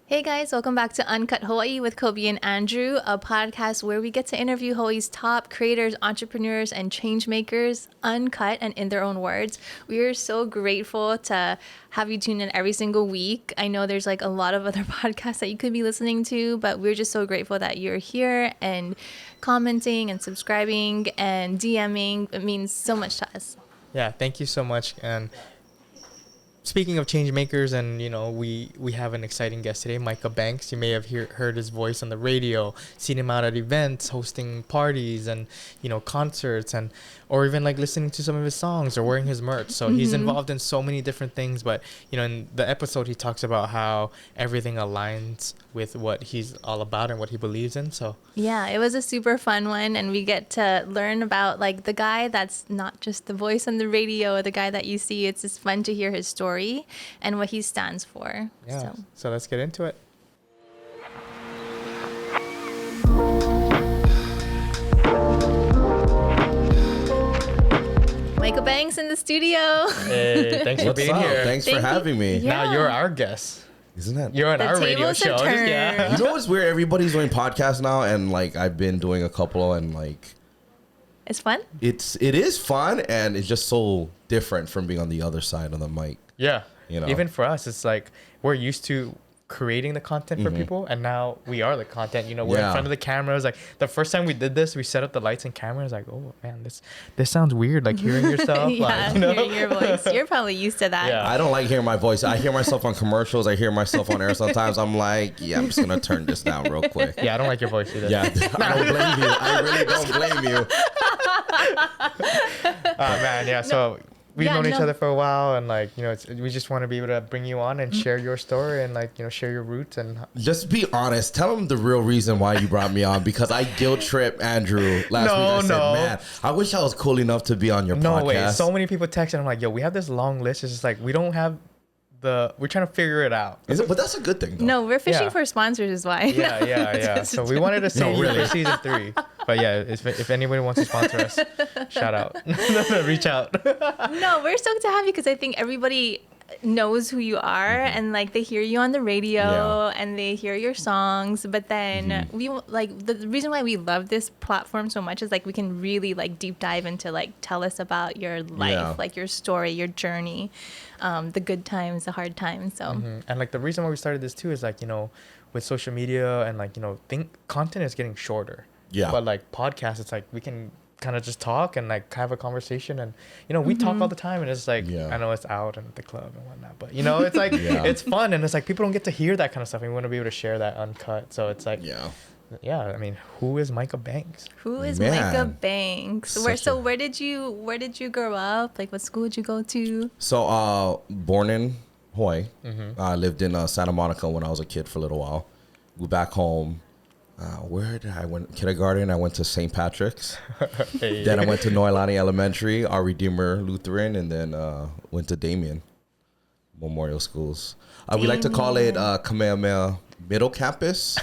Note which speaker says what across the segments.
Speaker 1: Hey guys, welcome back to Uncut Hawaii with Kolby and Andrew, a podcast where we get to interview Hawaii's top creators, entrepreneurs, and change makers, uncut and in their own words. We are so grateful to have you tune in every single week. I know there's like a lot of other podcasts that you could be listening to, but we're just so grateful that you're here and commenting and subscribing and DMing. It means so much to us.
Speaker 2: Yeah, thank you so much. And speaking of change makers, and we have an exciting guest today, Micah Banks. You may have heard his voice on the radio, seen him out at events, hosting parties and concerts, or even like listening to some of his songs or wearing his merch. So he's involved in so many different things. But in the episode, he talks about how everything aligns with what he's all about and what he believes in. So
Speaker 1: yeah, it was a super fun one, and we get to learn about like the guy that's not just the voice on the radio or the guy that you see. It's just fun to hear his story and what he stands for.
Speaker 2: Yeah. So let's get into it.
Speaker 1: Micah Banks in the studio.
Speaker 2: Hey, thanks for being here.
Speaker 3: Thanks for having me.
Speaker 1: Yeah.
Speaker 2: Now you're our guest.
Speaker 3: Isn't that?
Speaker 2: You're on our radio
Speaker 1: tables
Speaker 2: show.
Speaker 1: are turned.
Speaker 2: Yeah.
Speaker 3: You know what's weird? Everybody's doing podcasts now, and like I've been doing a couple, and like
Speaker 1: It's fun.
Speaker 3: it is fun, and it's just so different from being on the other side of the mic.
Speaker 2: Yeah.
Speaker 3: You know?
Speaker 2: Even for us, it's like we're used to creating the content for people, and now we are the content. We're in front of the cameras. Like the first time we did this, we set up the lights and cameras. Like, oh man, this sounds weird. Like hearing yourself.
Speaker 1: Yeah, hearing your voice. You're probably used to that.
Speaker 2: Yeah.
Speaker 3: I don't like hearing my voice. I hear myself on commercials. I hear myself on air sometimes. I'm like, yeah, I'm just gonna turn this down real quick.
Speaker 2: Yeah, I don't like your voice either.
Speaker 3: Yeah, I don't blame you. I really don't blame you.
Speaker 2: Oh man, yeah. So we've
Speaker 1: Yeah,
Speaker 2: known each
Speaker 1: no.
Speaker 2: other for a while, and like we just want to be able to bring you on and share your story and like share your roots and.
Speaker 3: Just be honest. Tell them the real reason why you brought me on, because I guilt tripped Andrew last week. I said, man, I wish I was cool enough to be on your podcast.
Speaker 2: No way. So many people text and I'm like, yo, we have this long list. It's just like we don't have we're trying to figure it out.
Speaker 3: Is it? But that's a good thing, though.
Speaker 1: No, we're fishing
Speaker 2: Yeah.
Speaker 1: for sponsors is why.
Speaker 2: Yeah. So we wanted to say for season 3. But yeah, if anybody wants to sponsor us, shout out. Reach out.
Speaker 1: No, we're stoked to have you because I think everybody knows who you are and like they hear you on the radio and they hear your songs, but then we like the reason why we love this platform so much is like we can really like deep dive into like tell us about your life, like your story, your journey, the good times, the hard times. So
Speaker 2: And like the reason why we started this too is like with social media and like content is getting shorter.
Speaker 3: Yeah.
Speaker 2: But like podcasts, it's like we can kind of just talk and like have a conversation, and we talk all the time, and it's like I know it's out and at the club and whatnot, but it's like it's fun, and it's like people don't get to hear that kind of stuff, and we want to be able to share that uncut. So it's like I mean, who is Micah Banks?
Speaker 1: who is
Speaker 3: Man.
Speaker 1: Micah Banks? Where did you grow up? Like what school did you go to?
Speaker 3: So, born in Hawaii. I lived in Santa Monica when I was a kid for a little while. Moved back home. Where did I went? Kindergarten, I went to St. Patrick's.
Speaker 2: Hey.
Speaker 3: Then I went to Noelani Elementary, Our Redeemer Lutheran, and then went to Damien Memorial Schools. We like to call it Kamehameha Middle Campus.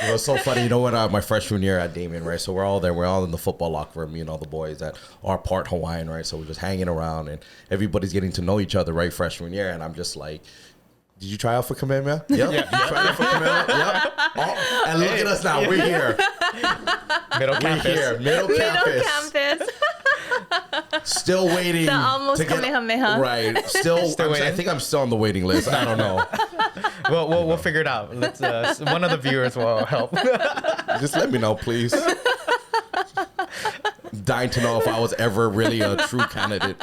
Speaker 3: It was so funny, when my freshman year at Damien, right? So we're all there. We're all in the football locker room, all the boys that are part Hawaiian, right? So we're just hanging around, and everybody's getting to know each other, right? Freshman year, and I'm just like, did you try out for Kamehameha? Yep. You tried out for Kamehameha? Yep. Oh, and look at us now. We're here.
Speaker 2: Middle
Speaker 3: We're
Speaker 2: campus.
Speaker 3: here. Middle
Speaker 1: Campus.
Speaker 3: Still waiting.
Speaker 1: The almost Kamehameha.
Speaker 3: Right. Still
Speaker 2: Still waiting?
Speaker 3: I think I'm still on the waiting list. I don't know.
Speaker 2: We'll figure it out. Let's one of the viewers will help.
Speaker 3: Just let me know, please. Dying to know if I was ever really a true candidate.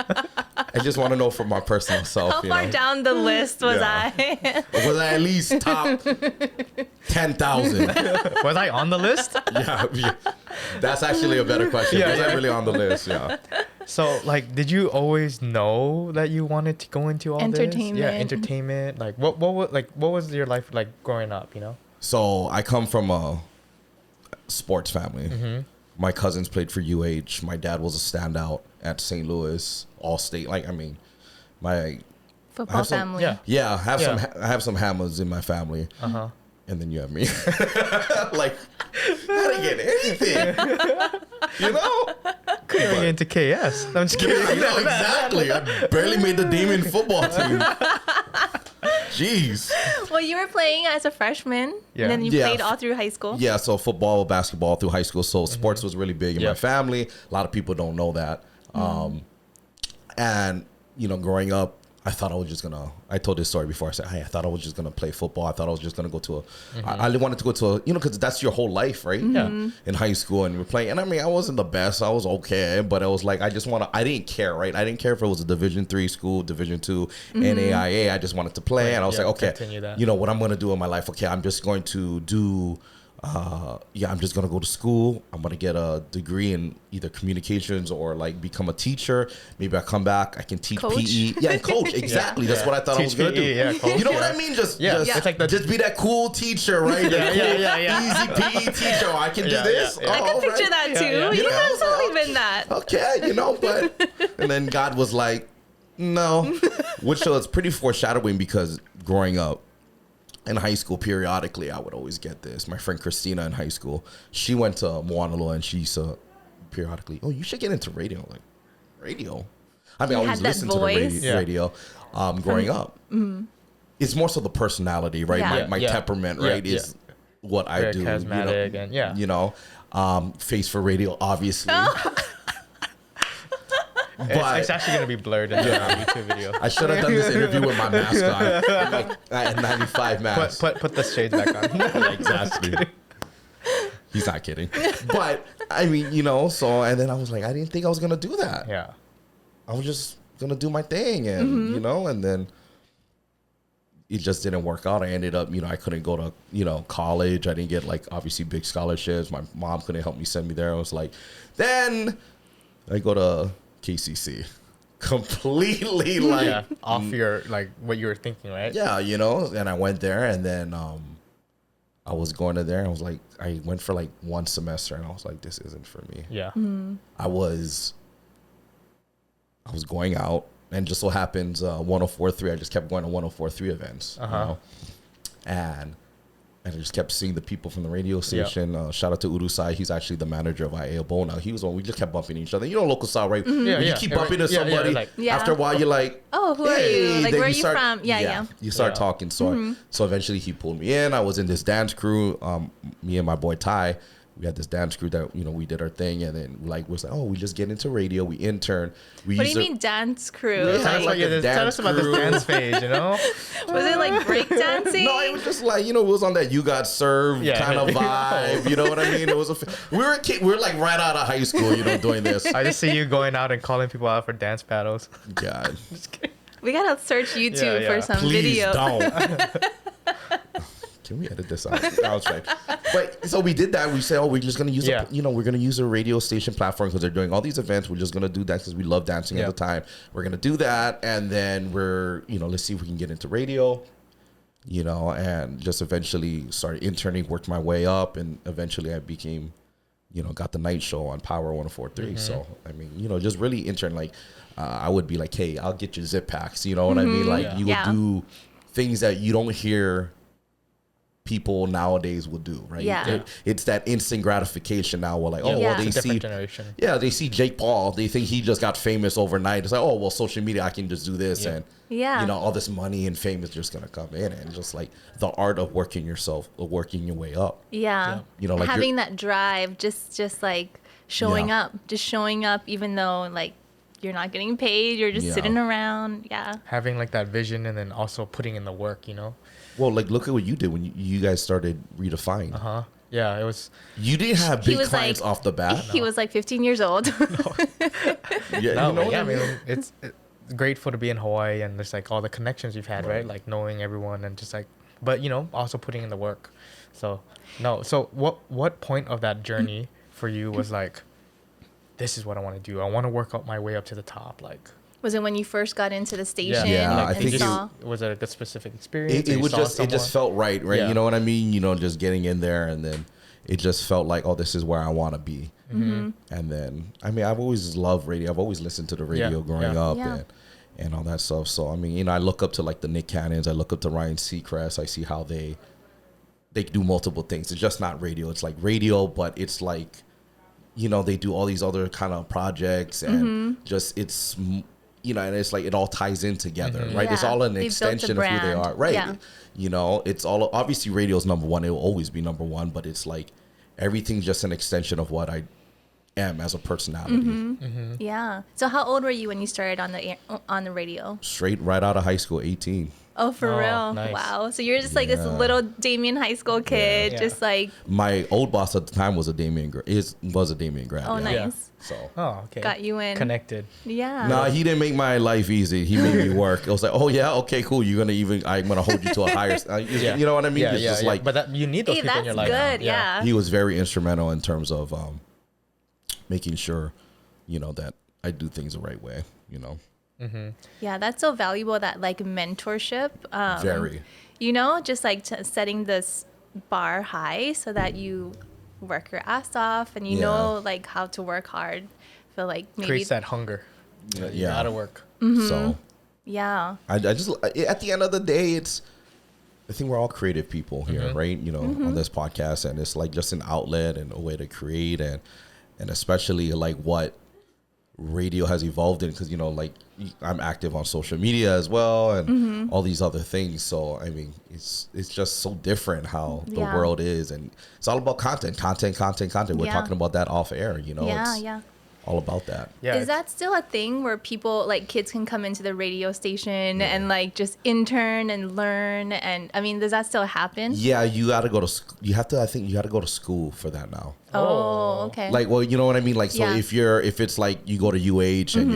Speaker 3: I just want to know for my personal self.
Speaker 1: How far down the list was I?
Speaker 3: Was I at least top 10,000?
Speaker 2: Was I on the list?
Speaker 3: Yeah. That's actually a better question. Was I really on the list? Yeah.
Speaker 2: So, like, did you always know that you wanted to go into all
Speaker 1: Entertainment.
Speaker 2: this? Yeah, entertainment. Like, what was your life like growing up?
Speaker 3: So I come from a sports family. My cousins played for UH. My dad was a standout at St. Louis, All-State. Like, I mean, my
Speaker 1: Football family.
Speaker 3: I have some hammers in my family. And then you have me. Like, I didn't get anything.
Speaker 2: Going into KS. I'm just kidding.
Speaker 3: I know, exactly. I barely made the Damien football team. Jeez.
Speaker 1: Well, you were playing as a freshman,
Speaker 2: Yeah.
Speaker 1: and then you
Speaker 3: Yeah.
Speaker 1: played all through high school.
Speaker 3: Yeah, so football, basketball through high school. So sports was really big in my
Speaker 2: Yep.
Speaker 3: family. A lot of people don't know that. And, you know, growing up, I thought I was just going to, I told this story before. I said, hey, I thought I was just going to play football. I thought I was just going to go to I wanted to go to a, you know, because that's your whole life, right?
Speaker 2: Yeah.
Speaker 3: In high school, and we're playing. And I mean, I wasn't the best. I was okay. But I was like, I just want to, I didn't care, right? I didn't care if it was a Division III school, Division II, NAIA. I just wanted to play. And I was
Speaker 2: Yeah,
Speaker 3: like, okay,
Speaker 2: continue that.
Speaker 3: you know, what I'm going to do in my life, okay, I'm just going to do, I'm just going to go to school. I'm going to get a degree in either communications or like become a teacher. Maybe I come back, I can teach
Speaker 1: Coach?
Speaker 3: PE. Yeah, and coach. Exactly. That's what I thought I was
Speaker 2: Teach
Speaker 3: going to do.
Speaker 2: PE, yeah, coach,
Speaker 3: You know what
Speaker 2: yeah.
Speaker 3: I mean? Just,
Speaker 2: Yeah,
Speaker 3: just,
Speaker 2: it's like the-
Speaker 3: just be that cool teacher, right? That cool, easy PE teacher. Oh, I can do
Speaker 2: Yeah,
Speaker 3: this.
Speaker 2: yeah, yeah.
Speaker 1: I
Speaker 3: Oh,
Speaker 1: can picture
Speaker 3: right.
Speaker 1: that too.
Speaker 2: yeah.
Speaker 1: You
Speaker 3: You know,
Speaker 1: have
Speaker 3: so-
Speaker 1: totally been that.
Speaker 3: Okay, you know, but and then God was like, no, which was pretty foreshadowing because growing up in high school, periodically I would always get this. My friend Christina in high school, she went to Moanalo and she used to periodically, oh, you should get into radio. I'm like, radio? I mean,
Speaker 1: You
Speaker 3: I
Speaker 1: had
Speaker 3: always
Speaker 1: that
Speaker 3: listened to the
Speaker 1: voice?
Speaker 2: Yeah.
Speaker 3: radio growing up. It's more so the personality, right?
Speaker 1: Yeah.
Speaker 3: My
Speaker 2: Yeah.
Speaker 3: temperament,
Speaker 2: Yeah,
Speaker 3: right,
Speaker 2: yeah.
Speaker 3: is what I
Speaker 2: Very
Speaker 3: do.
Speaker 2: charismatic and yeah.
Speaker 3: You know, face for radio, obviously.
Speaker 2: It's actually going to be blurred in the YouTube video.
Speaker 3: I should have done this interview with my mask on, like at 95 mask.
Speaker 2: Put the shades back on.
Speaker 3: Exactly. He's not kidding. But I mean, you know, so and then I was like, I didn't think I was gonna do that.
Speaker 2: Yeah.
Speaker 3: I was just gonna do my thing, and you know, and then it just didn't work out. I ended up, you know, I couldn't go to, you know, college. I didn't get like obviously big scholarships. My mom couldn't help me send me there. I was like, then I go to KCC, completely like
Speaker 2: Yeah. Off your, like, what you were thinking, right?
Speaker 3: yeah, you know, and I went there, and then I was going to there, and I was like, I went for like one semester, and I was like, this isn't for me.
Speaker 2: Yeah.
Speaker 3: I was going out, and just so happens 104.3, I just kept going to 104.3 events, you know, and I just kept seeing the people from the radio station. Shout out to Urusai. He's actually the manager of IABO now. He was on. We just kept bumping each other. You know, local style, right?
Speaker 2: Yeah,
Speaker 3: When
Speaker 2: yeah.
Speaker 3: you keep bumping into
Speaker 2: Yeah, yeah,
Speaker 3: somebody,
Speaker 2: like-
Speaker 1: Yeah.
Speaker 3: after a while, you're like,
Speaker 1: Oh, who are you? Like,
Speaker 3: then
Speaker 1: where are you
Speaker 3: start-
Speaker 1: from? Yeah.
Speaker 3: You start
Speaker 2: Yeah.
Speaker 3: talking. So so eventually he pulled me in. I was in this dance crew. Me and my boy Ty, we had this dance crew that, you know, we did our thing, and then like was like, oh, we just get into radio. We intern. We
Speaker 1: What do
Speaker 3: used
Speaker 1: you
Speaker 3: to-
Speaker 1: mean dance crew?
Speaker 3: Yeah,
Speaker 2: Tell us,
Speaker 3: like a
Speaker 2: tell us
Speaker 3: dance
Speaker 2: about this
Speaker 3: crew.
Speaker 2: dance phase, you know?
Speaker 1: Was it like break dancing?
Speaker 3: No, it was just like, you know, it was on that you got served
Speaker 2: Yeah.
Speaker 3: kind of vibe. You know what I mean? It was we were like right out of high school, you know, doing this.
Speaker 2: I just see you going out and calling people out for dance battles.
Speaker 3: God,
Speaker 1: We gotta search YouTube
Speaker 2: Yeah,
Speaker 1: for some
Speaker 3: please
Speaker 1: video.
Speaker 3: don't. Can we edit this out? I was like, but so we did that. We said, oh, we're just gonna use,
Speaker 2: Yeah.
Speaker 3: we're gonna use a radio station platform because they're doing all these events. We're just gonna do that because we love dancing
Speaker 2: Yeah.
Speaker 3: at the time. We're gonna do that, and then we're, you know, let's see if we can get into radio. You know, and just eventually started interning, worked my way up, and eventually I became, you know, got the night show on Power 104.3. So I mean, you know, just really intern. Like, I would be like, hey, I'll get you zip packs. You know what I mean? Like,
Speaker 2: Yeah.
Speaker 3: you would do things that you don't hear people nowadays will do, right?
Speaker 1: Yeah.
Speaker 3: It's that instant gratification now. We're like, oh,
Speaker 1: Yeah.
Speaker 3: well, they
Speaker 2: It's a different
Speaker 3: see,
Speaker 2: generation.
Speaker 3: yeah, they see Jake Paul. They think he just got famous overnight. It's like, oh, well, social media, I can just do this,
Speaker 2: Yeah.
Speaker 3: and
Speaker 1: Yeah.
Speaker 3: you know, all this money and fame is just gonna come in, and just like the art of working your way up.
Speaker 1: Yeah.
Speaker 3: You know, like
Speaker 1: having that drive, just like showing
Speaker 3: Yeah.
Speaker 1: up, even though like you're not getting paid, you're just
Speaker 3: Yeah.
Speaker 1: sitting around. Yeah.
Speaker 2: Having like that vision and then also putting in the work, you know?
Speaker 3: Well, like look at what you did when you guys started Redefine.
Speaker 2: Yeah, it was.
Speaker 3: You didn't have
Speaker 1: He
Speaker 3: big
Speaker 1: was
Speaker 3: clients
Speaker 1: like-
Speaker 3: off the bat.
Speaker 1: He was like 15 years old.
Speaker 3: Yeah,
Speaker 2: No,
Speaker 3: you know
Speaker 2: but
Speaker 3: what
Speaker 2: yeah,
Speaker 3: I
Speaker 2: I
Speaker 3: mean?
Speaker 2: mean, it's grateful to be in Hawaii and there's like all the connections you've had, right? Like knowing everyone and just like, but you know, also putting in the work. So, no. So, what point of that journey for you was like, this is what I want to do? I want to work out my way up to the top. Like,
Speaker 1: Was it when you first got into the station
Speaker 3: Yeah, I
Speaker 1: and
Speaker 3: think
Speaker 1: saw?
Speaker 2: was it a specific experience? or
Speaker 3: It
Speaker 2: you
Speaker 3: was
Speaker 2: saw
Speaker 3: just it just
Speaker 2: someone?
Speaker 3: felt right?
Speaker 2: Yeah.
Speaker 3: You know what I mean? You know, just getting in there, and then it just felt like, oh, this is where I want to be.
Speaker 1: Mm-hmm.
Speaker 3: And then, I mean, I've always loved radio. I've always listened to the radio growing up,
Speaker 1: Yeah.
Speaker 3: and all that stuff. So I mean, you know, I look up to like the Nick Cannons. I look up to Ryan Seacrest. I see how they do multiple things. It's just not radio. It's like radio, but it's like you know, they do all these other kind of projects and just it's, you know, and it's like it all ties in together, right? It's all an extension of who they are, right?
Speaker 1: Yeah.
Speaker 3: You know, it's all obviously radio's number one. It will always be number one, but it's like everything's just an extension of what I am as a personality.
Speaker 1: Yeah. So how old were you when you started on the radio?
Speaker 3: Straight right out of high school, 18.
Speaker 1: Oh, for
Speaker 2: Oh,
Speaker 1: real?
Speaker 2: nice.
Speaker 1: Wow. So you're just like this little Damien high school kid,
Speaker 2: Yeah.
Speaker 1: just like,
Speaker 3: My old boss at the time was a Damien grad.
Speaker 1: oh, nice.
Speaker 2: Yeah.
Speaker 3: So
Speaker 2: Oh, okay.
Speaker 1: Got you in.
Speaker 2: Connected.
Speaker 1: Yeah.
Speaker 3: nah, he didn't make my life easy. He made me work. It was like, oh yeah, okay, cool. I'm gonna hold you to a higher. You know what I mean?
Speaker 2: Yeah,
Speaker 3: It's
Speaker 2: yeah,
Speaker 3: just
Speaker 2: yeah.
Speaker 3: like,
Speaker 2: But you need those
Speaker 1: Hey,
Speaker 2: people in
Speaker 1: that's
Speaker 2: your life.
Speaker 1: good. Yeah.
Speaker 3: he was very instrumental in terms of making sure, you know, that I do things the right way. You know,
Speaker 1: Yeah, that's so valuable, that like mentorship.
Speaker 3: very.
Speaker 1: You know, just like setting this bar high so that you work your ass off and you know like how to work hard. I feel like maybe
Speaker 2: Creates that hunger. You
Speaker 3: Yeah.
Speaker 2: gotta work.
Speaker 3: So
Speaker 1: yeah.
Speaker 3: I just at the end of the day, I think we're all creative people here, right? You know, on this podcast, and it's like just an outlet and a way to create, and especially like what radio has evolved in, because you know, like I'm active on social media as well, and all these other things. So I mean, it's just so different how the
Speaker 1: Yeah.
Speaker 3: world is, and it's all about content. We're
Speaker 1: Yeah.
Speaker 3: talking about that off air, you know.
Speaker 1: Yeah,
Speaker 3: It's
Speaker 1: yeah.
Speaker 3: all about that.
Speaker 2: Yeah.
Speaker 1: Is that still a thing where people, like kids, can come into the radio station and like just intern and learn? And I mean, does that still happen?
Speaker 3: Yeah, you got to go to. I think you got to go to school for that now.
Speaker 1: Oh, okay.
Speaker 3: Like, well, you know what I mean? Like, so
Speaker 1: Yeah.
Speaker 3: if it's like you go to UH and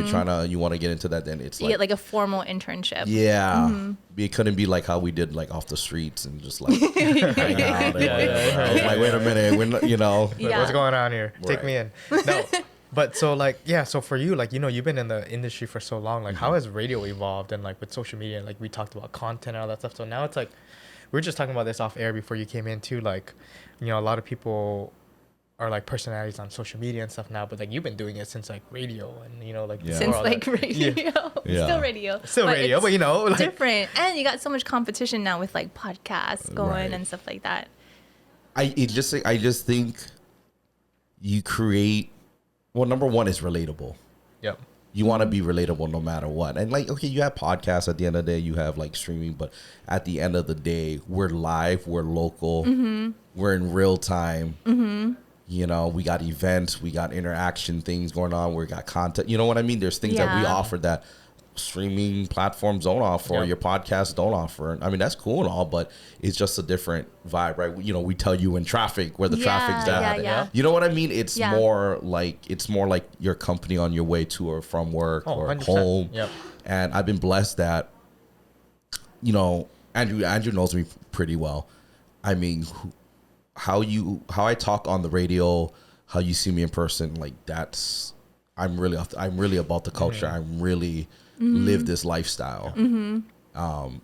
Speaker 3: you want to get into that, then it's
Speaker 1: you
Speaker 3: like,
Speaker 1: get like a formal internship.
Speaker 3: yeah, it couldn't be like how we did like off the streets and just like hang out. And whatever. I was like, wait a minute, we're not, you know.
Speaker 1: Yeah.
Speaker 2: What's going on here? Take
Speaker 3: Right.
Speaker 2: me in. No. But so like, yeah, so for you, like, you know, you've been in the industry for so long. Like, how has radio evolved, and like with social media, and like we talked about content and all that stuff. So now it's like, we were just talking about this off air before you came in too. Like, you know, a lot of people are like personalities on social media and stuff now, but like you've been doing it since like radio, and you know, like
Speaker 3: Yeah.
Speaker 2: before
Speaker 1: Since
Speaker 2: all
Speaker 1: like
Speaker 2: that.
Speaker 1: radio.
Speaker 3: Yeah.
Speaker 1: Still radio.
Speaker 2: Still radio,
Speaker 1: it's
Speaker 2: but you know, like
Speaker 1: different. And you got so much competition now with like podcasts going
Speaker 3: Right.
Speaker 1: and stuff like that.
Speaker 3: I just think you create. Well, number one is relatable.
Speaker 2: Yep.
Speaker 3: You want to be relatable no matter what. And like, okay, you have podcasts at the end of the day, you have like streaming, but at the end of the day, we're live, we're local, we're in real time. You know, we got events, we got interaction things going on, we got content. You know what I mean? There's things that we
Speaker 1: Yeah.
Speaker 3: offer that streaming platforms don't offer, or
Speaker 2: Yep.
Speaker 3: your podcasts don't offer. I mean, that's cool and all, but it's just a different vibe, right? You know, we tell you in traffic where the traffic's at.
Speaker 1: yeah.
Speaker 3: You know what I mean? It's
Speaker 1: Yeah.
Speaker 3: more like your company on your way to or from work
Speaker 2: Oh,
Speaker 3: or
Speaker 2: 100%.
Speaker 3: home.
Speaker 2: Yep.
Speaker 3: And I've been blessed that, you know, Andrew knows me pretty well. I mean, how I talk on the radio, how you see me in person, like I'm really about the culture. I'm really live this lifestyle.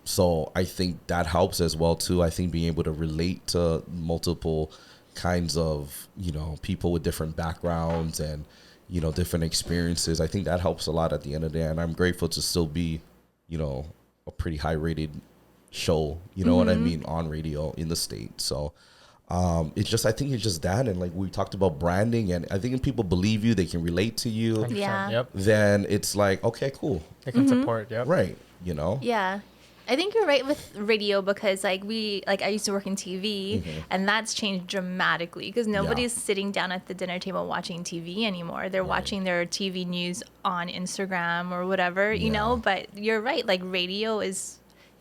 Speaker 3: So I think that helps as well too. I think being able to relate to multiple kinds of, you know, people with different backgrounds and, you know, different experiences. I think that helps a lot at the end of the day. And I'm grateful to still be, you know, a pretty high rated show, you know what I mean, on radio in the state. So I think it's just that. And like we talked about branding, and I think if people believe you, they can relate to you,
Speaker 2: 100%.
Speaker 1: Yeah.
Speaker 2: Yep.
Speaker 3: then it's like, okay, cool.
Speaker 2: They can support. Yep.
Speaker 3: Right. You know?
Speaker 1: Yeah. I think you're right with radio, because I used to work in TV, and that's changed dramatically, because nobody's sitting down at the dinner table watching TV anymore. They're watching their TV news on Instagram or whatever, you know, but you're right. Like radio is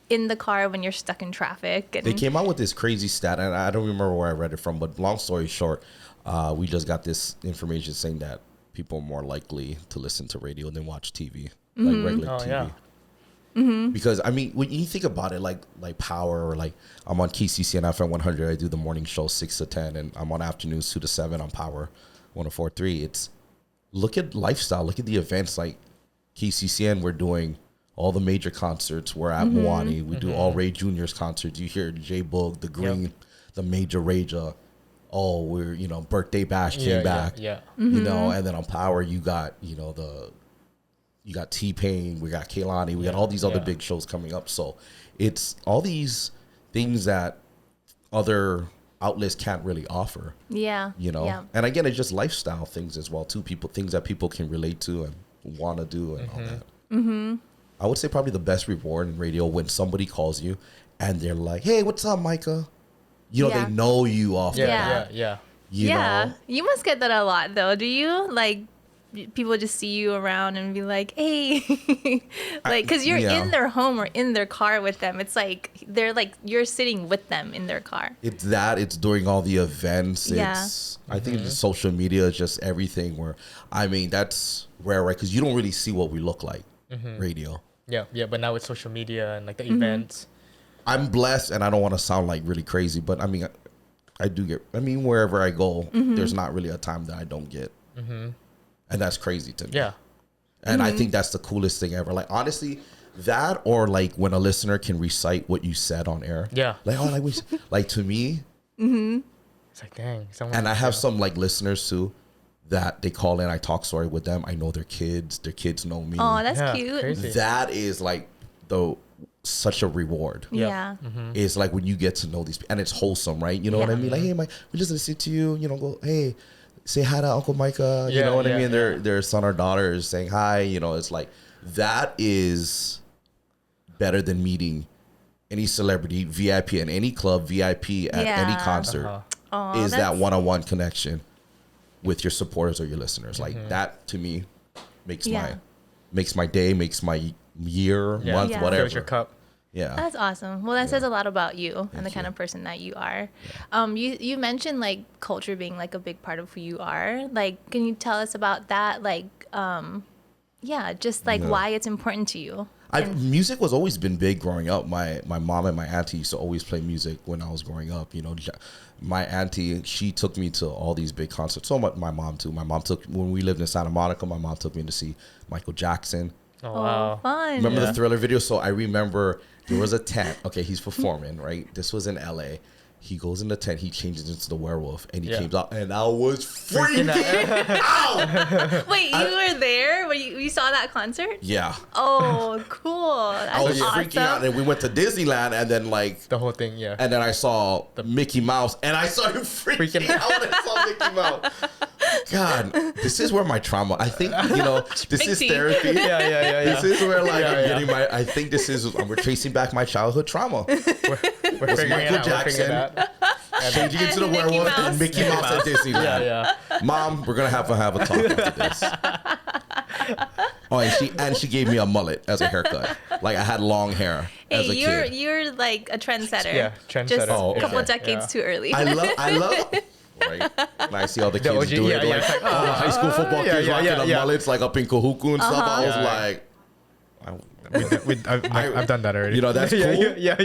Speaker 1: in the car when you're stuck in traffic. And
Speaker 3: They came out with this crazy stat, and I don't remember where I read it from, but long story short, we just got this information saying that people are more likely to listen to radio than watch TV, like regular
Speaker 2: Oh,
Speaker 3: TV.
Speaker 2: yeah.
Speaker 3: Because I mean, when you think about it, like Power, or like I'm on KCC and FM 100, I do the morning show 6 to 10, and I'm on afternoons 2 to 7 on Power 104.3. It's look at lifestyle, look at the events like KCCN. We're doing all the major concerts. We're at Moani. We do all Ray Jr.'s concerts. You hear J Boog, the Green, the Major Raja. Oh, we're, you know, Birthday Bash came back.
Speaker 2: Yeah.
Speaker 3: You know, and then on Power, you got, you know, you got T-Pain, we got Kehlani, we got all these other big shows coming up. So it's all these things that other outlets can't really offer.
Speaker 1: Yeah.
Speaker 3: You know,
Speaker 1: Yeah.
Speaker 3: and again, it's just lifestyle things as well too. Things that people can relate to and want to do and all that. Mm-hmm. I would say probably the best reward in radio when somebody calls you and they're like, "Hey, what's up, Micah?" You know,
Speaker 1: Yeah.
Speaker 3: they know you off the bat.
Speaker 2: Yeah.
Speaker 3: You know?
Speaker 1: You must get that a lot though. Do you? Like, people just see you around and be like, "Hey," like, because you're
Speaker 3: Yeah.
Speaker 1: in their home or in their car with them. It's like they're like you're sitting with them in their car.
Speaker 3: It's that. It's during all the events.
Speaker 1: Yeah.
Speaker 3: It's. I think the social media is just everything. Where I mean, that's rare, right? Because you don't really see what we look like. Radio.
Speaker 2: Yeah. But now with social media and like the events.
Speaker 3: I'm blessed, and I don't want to sound like really crazy, but I mean, I do get. I mean, wherever I go, there's not really a time that I don't get, and that's crazy to me.
Speaker 2: Yeah.
Speaker 3: And I think that's the coolest thing ever. Like honestly, that or like when a listener can recite what you said on air.
Speaker 2: Yeah.
Speaker 3: Like like to me.
Speaker 2: It's like, dang. Someone,
Speaker 3: And I have some like listeners too, that they call in. I talk story with them. I know their kids. Their kids know me.
Speaker 1: Oh, that's
Speaker 2: Yeah,
Speaker 1: cute.
Speaker 2: crazy.
Speaker 3: That is like such a reward.
Speaker 1: Yeah.
Speaker 3: Is like when you get to know these and it's wholesome, right? You know what I mean? Like, hey, Mike, we just listen to you. You know, go, hey, say hi to Uncle Micah. You
Speaker 2: Yeah,
Speaker 3: know what I
Speaker 2: yeah,
Speaker 3: mean?
Speaker 2: yeah.
Speaker 3: Their son or daughter is saying hi. You know, it's like that is better than meeting any celebrity, VIP in any club, VIP at any
Speaker 1: Yeah.
Speaker 3: concert.
Speaker 1: Oh,
Speaker 3: Is that
Speaker 1: that's-
Speaker 3: one-on-one connection with your supporters or your listeners? Like that to me makes
Speaker 1: Yeah.
Speaker 3: my day, makes my year,
Speaker 2: Yeah.
Speaker 3: month,
Speaker 1: Yeah.
Speaker 3: whatever.
Speaker 2: Fills your cup.
Speaker 3: Yeah.
Speaker 1: That's awesome. Well, that says a lot about you and the
Speaker 3: Thank
Speaker 1: kind
Speaker 3: you.
Speaker 1: of person that you are. You mentioned like culture being like a big part of who you are. Like, can you tell us about that? Like, just like
Speaker 3: Yeah.
Speaker 1: why it's important to you.
Speaker 3: Music was always been big growing up. My mom and my auntie used to always play music when I was growing up. You know, my auntie, she took me to all these big concerts. So much my mom too. My mom took, when we lived in Santa Monica, my mom took me to see Michael Jackson.
Speaker 2: Oh,
Speaker 1: Oh,
Speaker 2: wow.
Speaker 1: fun.
Speaker 3: Remember
Speaker 2: Yeah.
Speaker 3: the Thriller video? So I remember there was a tent. Okay, he's performing, right? This was in LA. He goes in the tent, he changes into the werewolf, and he
Speaker 2: Yeah.
Speaker 3: came out, and I was freaking out.
Speaker 1: Wait, you were there when you saw that concert?
Speaker 3: Yeah.
Speaker 1: Oh, cool. That's
Speaker 3: I was
Speaker 1: awesome.
Speaker 3: freaking out, and we went to Disneyland, and then like,
Speaker 2: The whole thing, yeah.
Speaker 3: and then I saw Mickey Mouse, and I started freaking out when I saw Mickey Mouse. God, this is where my trauma. I think this is
Speaker 1: Big T.
Speaker 3: therapy.
Speaker 2: Yeah.
Speaker 3: This is where like
Speaker 2: Yeah,
Speaker 3: I'm
Speaker 2: yeah.
Speaker 3: getting my. I think this is we're tracing back my childhood trauma.
Speaker 2: We're figuring
Speaker 3: Michael
Speaker 2: it out. We're figuring it out.
Speaker 3: Changing into the
Speaker 1: And Mickey
Speaker 3: werewolf
Speaker 1: Mouse.
Speaker 3: and Mickey Mouse at Disneyland.
Speaker 2: Yeah.
Speaker 3: Mom, we're gonna have a talk after this. Oh, and she gave me a mullet as a haircut. Like I had long hair as a
Speaker 1: Hey,
Speaker 3: kid.
Speaker 1: you're like a trendsetter.
Speaker 2: Yeah, trendsetter.
Speaker 1: Just
Speaker 3: Oh,
Speaker 1: a couple
Speaker 3: okay.
Speaker 1: decades too early.
Speaker 3: I love. Right. And I see all the kids
Speaker 2: OG,
Speaker 3: doing
Speaker 2: yeah,
Speaker 3: it,
Speaker 2: yeah,
Speaker 3: like
Speaker 2: it's like,
Speaker 3: all the high school football
Speaker 2: yeah,
Speaker 3: kids
Speaker 2: yeah,
Speaker 3: rocking
Speaker 2: yeah,
Speaker 3: the
Speaker 2: yeah.
Speaker 3: mullets like up in Kahuku and stuff. I was
Speaker 2: Yeah, yeah.
Speaker 3: like,
Speaker 2: I've done that already.
Speaker 3: You know, that's
Speaker 2: Yeah,
Speaker 3: cool.
Speaker 2: Yeah.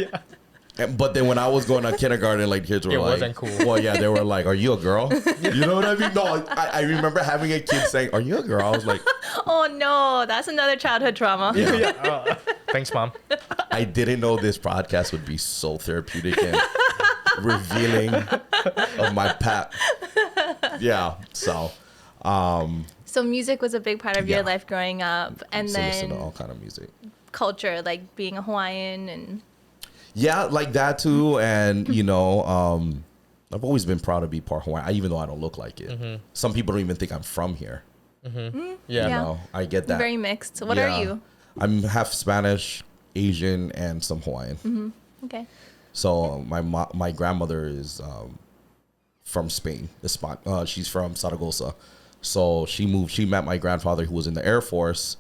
Speaker 3: But then when I was going to kindergarten, like kids were
Speaker 2: It
Speaker 3: like,
Speaker 2: wasn't cool.
Speaker 3: Well, yeah, they were like, "Are you a girl?" You know what I mean? No, I remember having a kid saying, "Are you a girl?" I was like,
Speaker 1: Oh no, that's another childhood trauma.
Speaker 3: "Yeah."
Speaker 2: Thanks, Mom.
Speaker 3: I didn't know this podcast would be so therapeutic and revealing of my past. Yeah, so
Speaker 1: So music was a big part of
Speaker 3: Yeah.
Speaker 1: your life growing up, and
Speaker 3: so listen to
Speaker 1: then
Speaker 3: all kind of music.
Speaker 1: culture, like being a Hawaiian, and
Speaker 3: Yeah, like that too, and I've always been proud to be part Hawaiian, even though I don't look like it. Some people don't even think I'm from here.
Speaker 2: Yeah.
Speaker 3: You
Speaker 1: Yeah.
Speaker 3: know, I get that.
Speaker 1: very mixed. What
Speaker 3: Yeah.
Speaker 1: are you?
Speaker 3: I'm half Spanish, Asian, and some Hawaiian.
Speaker 1: Okay.
Speaker 3: So my grandmother is from Spain. She's from Zaragoza. So she met my grandfather, who was in the Air Force,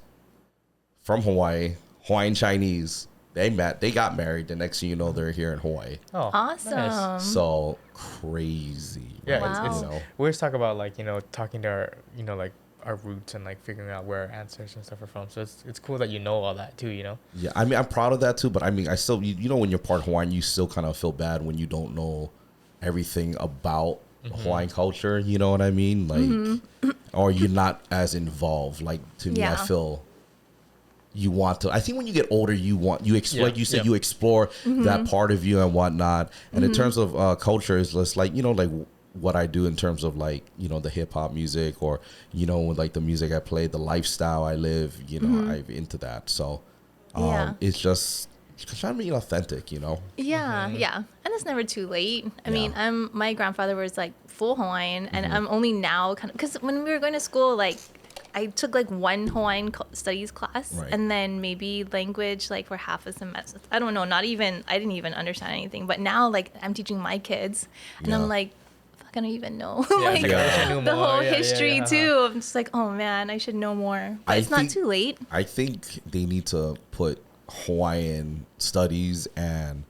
Speaker 3: from Hawaii, Hawaiian Chinese. They met, they got married. The next thing you know, they're here in Hawaii.
Speaker 2: Oh,
Speaker 1: Awesome.
Speaker 2: nice.
Speaker 3: So crazy.
Speaker 2: Yeah,
Speaker 1: Wow.
Speaker 2: it's
Speaker 3: You know?
Speaker 2: we always talk about like talking to our like our roots and like figuring out where our ancestors and stuff are from. So it's cool that you know all that too.
Speaker 3: Yeah, I mean, I'm proud of that too, but I mean, I still, when you're part Hawaiian, you still kind of feel bad when you don't know everything about Hawaiian culture. You know what I mean? Like, or you're not as involved. Like, to me, I
Speaker 1: Yeah.
Speaker 3: feel you want to. I think when you get older, you explore.
Speaker 2: Yeah,
Speaker 3: Like you said,
Speaker 2: yeah.
Speaker 3: you explore that part of you and whatnot. And in terms of culture, it's just like like what I do in terms of like the hip hop music, or like the music I play, the lifestyle I live. I'm into that. So
Speaker 1: Yeah.
Speaker 3: it's just trying to be authentic, you know.
Speaker 1: Yeah, yeah, and it's never too late. I mean, my grandfather was like full Hawaiian, and I'm only now kind of, because when we were going to school, like I took like one Hawaiian studies class,
Speaker 3: Right.
Speaker 1: and then maybe language like for half a semester. I don't know, not even, I didn't even understand anything. But now like I'm teaching my kids, and I'm like, fuck, I don't even know like
Speaker 2: it's like, I wish I knew
Speaker 1: the
Speaker 2: more.
Speaker 1: whole
Speaker 2: Yeah,
Speaker 1: history
Speaker 2: yeah.
Speaker 1: too. I'm just like, oh man, I should know more. But it's not too late.
Speaker 3: I think they need to put Hawaiian studies and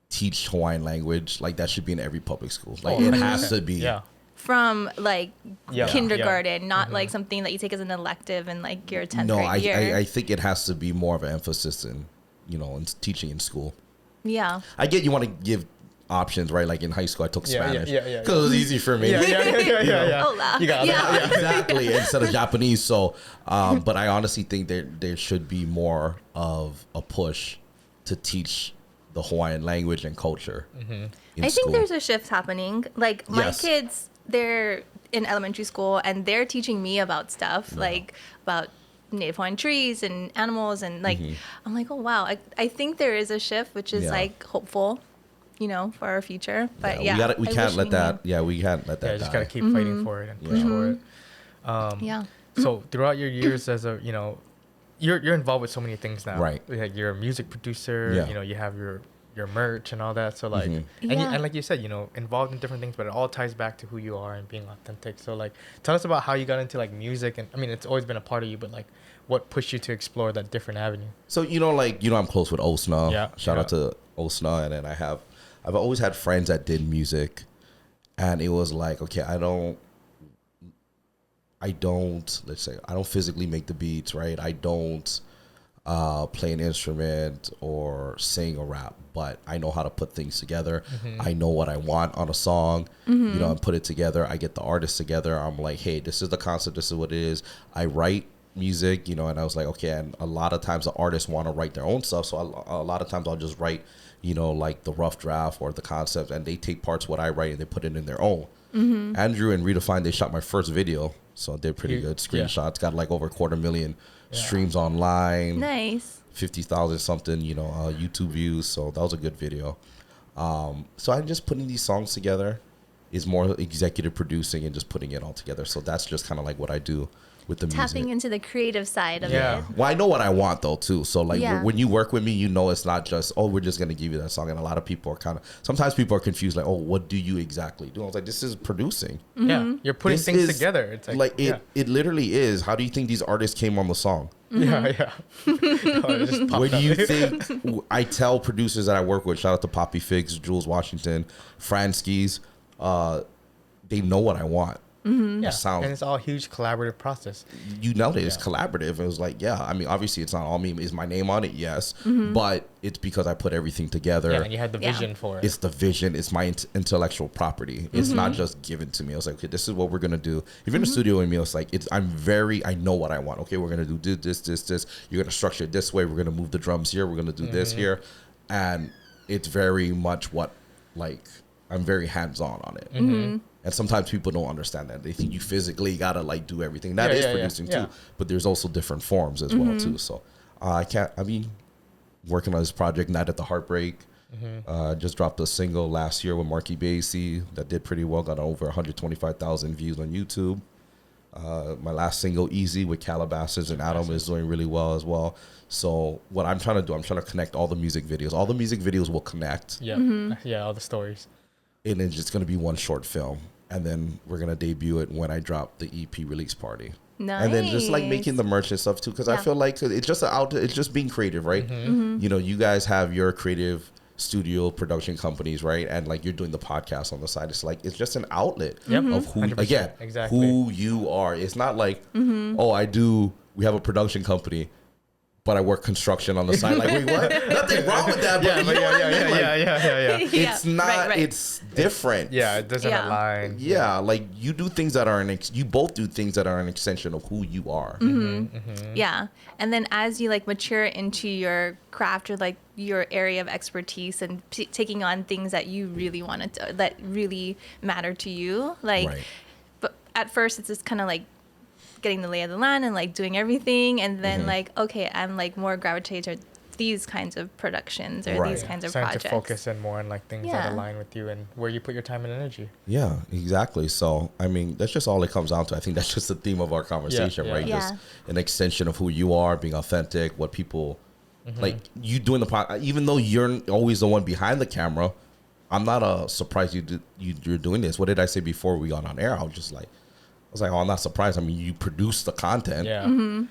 Speaker 3: teach Hawaiian language. Like that should be in every public school. Like it has to be.
Speaker 2: Yeah.
Speaker 1: From like
Speaker 2: Yeah,
Speaker 1: kindergarten, not like something that you take as an elective in like your 10th
Speaker 3: No,
Speaker 1: grade year.
Speaker 3: I think it has to be more of an emphasis in, you know, in teaching in school.
Speaker 1: Yeah.
Speaker 3: I get you want to give options, right? Like in high school, I took Spanish
Speaker 2: yeah.
Speaker 3: because it was easy for me.
Speaker 2: Yeah.
Speaker 1: Hola.
Speaker 2: You got
Speaker 1: yeah.
Speaker 2: that.
Speaker 3: Exactly, instead of Japanese. So, but I honestly think there should be more of a push to teach the Hawaiian language and culture. In
Speaker 1: I think
Speaker 3: school.
Speaker 1: there's a shift happening. Like my
Speaker 3: Yes.
Speaker 1: kids, they're in elementary school and they're teaching me about stuff like about native Hawaiian trees and animals and like I'm like, oh wow. I think there is a shift, which is
Speaker 3: Yeah.
Speaker 1: like hopeful, you know, for our future. But yeah,
Speaker 3: we
Speaker 1: I
Speaker 3: can't
Speaker 1: wish
Speaker 3: let
Speaker 1: we
Speaker 3: that.
Speaker 1: knew.
Speaker 3: Yeah, we can't let that.
Speaker 2: Yeah, just
Speaker 3: die.
Speaker 2: gotta keep fighting for it and push for it.
Speaker 1: Yeah.
Speaker 2: So throughout your years as a, you know, you're involved with so many things now.
Speaker 3: Right.
Speaker 2: Like you're a music producer.
Speaker 3: Yeah.
Speaker 2: You know, you have your merch and all that. So like, and,
Speaker 1: Yeah.
Speaker 2: and like you said, you know, involved in different things, but it all ties back to who you are and being authentic. So like, tell us about how you got into like music, and I mean, it's always been a part of you, but like, what pushed you to explore that different avenue?
Speaker 3: So you know, like I'm close with Osna.
Speaker 2: Yeah,
Speaker 3: Shout
Speaker 2: yeah.
Speaker 3: out to Osna, and then I've always had friends that did music, and it was like, okay, I don't. Let's say I don't physically make the beats, right? I don't play an instrument or sing or rap, but I know how to put things together. I know what I want on a song, you know, and put it together. I get the artists together. I'm like, hey, this is the concept. This is what it is. I write music, you know, and I was like, okay. And a lot of times the artists want to write their own stuff. So a lot of times I'll just write, you know, like the rough draft or the concept, and they take parts of what I write and they put it in their own. Andrew and Redefine, they shot my first video. So they're pretty good. Screenshots got like over 250,000 streams online.
Speaker 1: Nice.
Speaker 3: 50,000 something, you know, YouTube views. So that was a good video. So I'm just putting these songs together. Is more executive producing and just putting it all together. So that's just kind of like what I do with the music.
Speaker 1: Tapping into the creative side of
Speaker 2: Yeah.
Speaker 1: it.
Speaker 3: Well, I know what I want though too. So like
Speaker 1: Yeah.
Speaker 3: when you work with me, you know it's not just, oh, we're just gonna give you that song. And a lot of people are sometimes people are confused, like, oh, what do you exactly do? I was like, this is producing.
Speaker 2: Yeah, you're putting
Speaker 3: This
Speaker 2: things
Speaker 3: is-
Speaker 2: together. It's like,
Speaker 3: it literally is. How do you think these artists came on the song?
Speaker 2: yeah. Oh, it just popped
Speaker 3: Where do
Speaker 2: up.
Speaker 3: you think I tell producers that I work with, shout out to Poppy Fix, Jules Washington, Franskis, they know what I want.
Speaker 2: Yeah.
Speaker 3: sound.
Speaker 2: And it's all a huge collaborative process.
Speaker 3: You know that it's
Speaker 2: Yeah.
Speaker 3: collaborative. It was like, yeah, I mean, obviously it's not all me. Is my name on it? Yes. But it's because I put everything together.
Speaker 2: Yeah, and you had the
Speaker 1: Yeah.
Speaker 2: vision for it.
Speaker 3: It's the vision. It's my intellectual property. It's not just given to me. I was like, okay, this is what we're gonna do. If you're in the studio with me, it's like I know what I want. Okay, we're gonna do this. You're gonna structure it this way. We're gonna move the drums here. We're gonna do this here, and it's very much what I'm very hands on it. And sometimes people don't understand that. They think you physically gotta do everything. That is producing too, but there's also different forms as well too. So working on this project, Night at the Heartbreak. Just dropped a single last year with Marky Basie that did pretty well. Got over 125,000 views on YouTube. My last single, Easy, with Calabasas and Adam, is doing really well as well. So what I'm trying to do, I'm trying to connect all the music videos. All the music videos will connect.
Speaker 2: Yeah, all the stories.
Speaker 3: And it's just going to be one short film. And then we're going to debut it when I drop the EP release party.
Speaker 1: Nice.
Speaker 3: And then just making the merch and stuff too. Because I feel like it's just being creative, right? You know, you guys have your creative studio production companies, right? And you're doing the podcast on the side. It's just an outlet of who,
Speaker 2: 100%.
Speaker 3: again,
Speaker 2: Exactly.
Speaker 3: who you are. It's not like, we have a production company, but I work construction on the side. Wait, what? Nothing wrong with that. But you know what I mean?
Speaker 2: Yeah.
Speaker 3: It's not.
Speaker 1: right.
Speaker 3: It's different.
Speaker 2: Yeah, it doesn't
Speaker 1: Yeah.
Speaker 2: align.
Speaker 3: Yeah, you do things that are you both do things that are an extension of who you are.
Speaker 1: Yeah. And then as you mature into your craft or your area of expertise and taking on things that you really want to, that really matter to you,
Speaker 3: Right.
Speaker 1: but at first it's just kind of getting the lay of the land and doing everything. And then okay, I'm more gravitated these kinds of productions or
Speaker 3: Right.
Speaker 1: these kinds of
Speaker 2: Starting
Speaker 1: projects.
Speaker 2: to focus in more on like things
Speaker 1: Yeah.
Speaker 2: that align with you and where you put your time and energy.
Speaker 3: Yeah, exactly. So, I mean, that's just all it comes down to. I think that's just the theme of our conversation,
Speaker 2: yeah.
Speaker 3: right?
Speaker 1: Yeah.
Speaker 3: Just an extension of who you are, being authentic, what people like you doing even though you're always the one behind the camera. I'm not surprised you're doing this. What did I say before we got on air? I was like, oh, I'm not surprised. I mean, you produce the content.
Speaker 2: Yeah.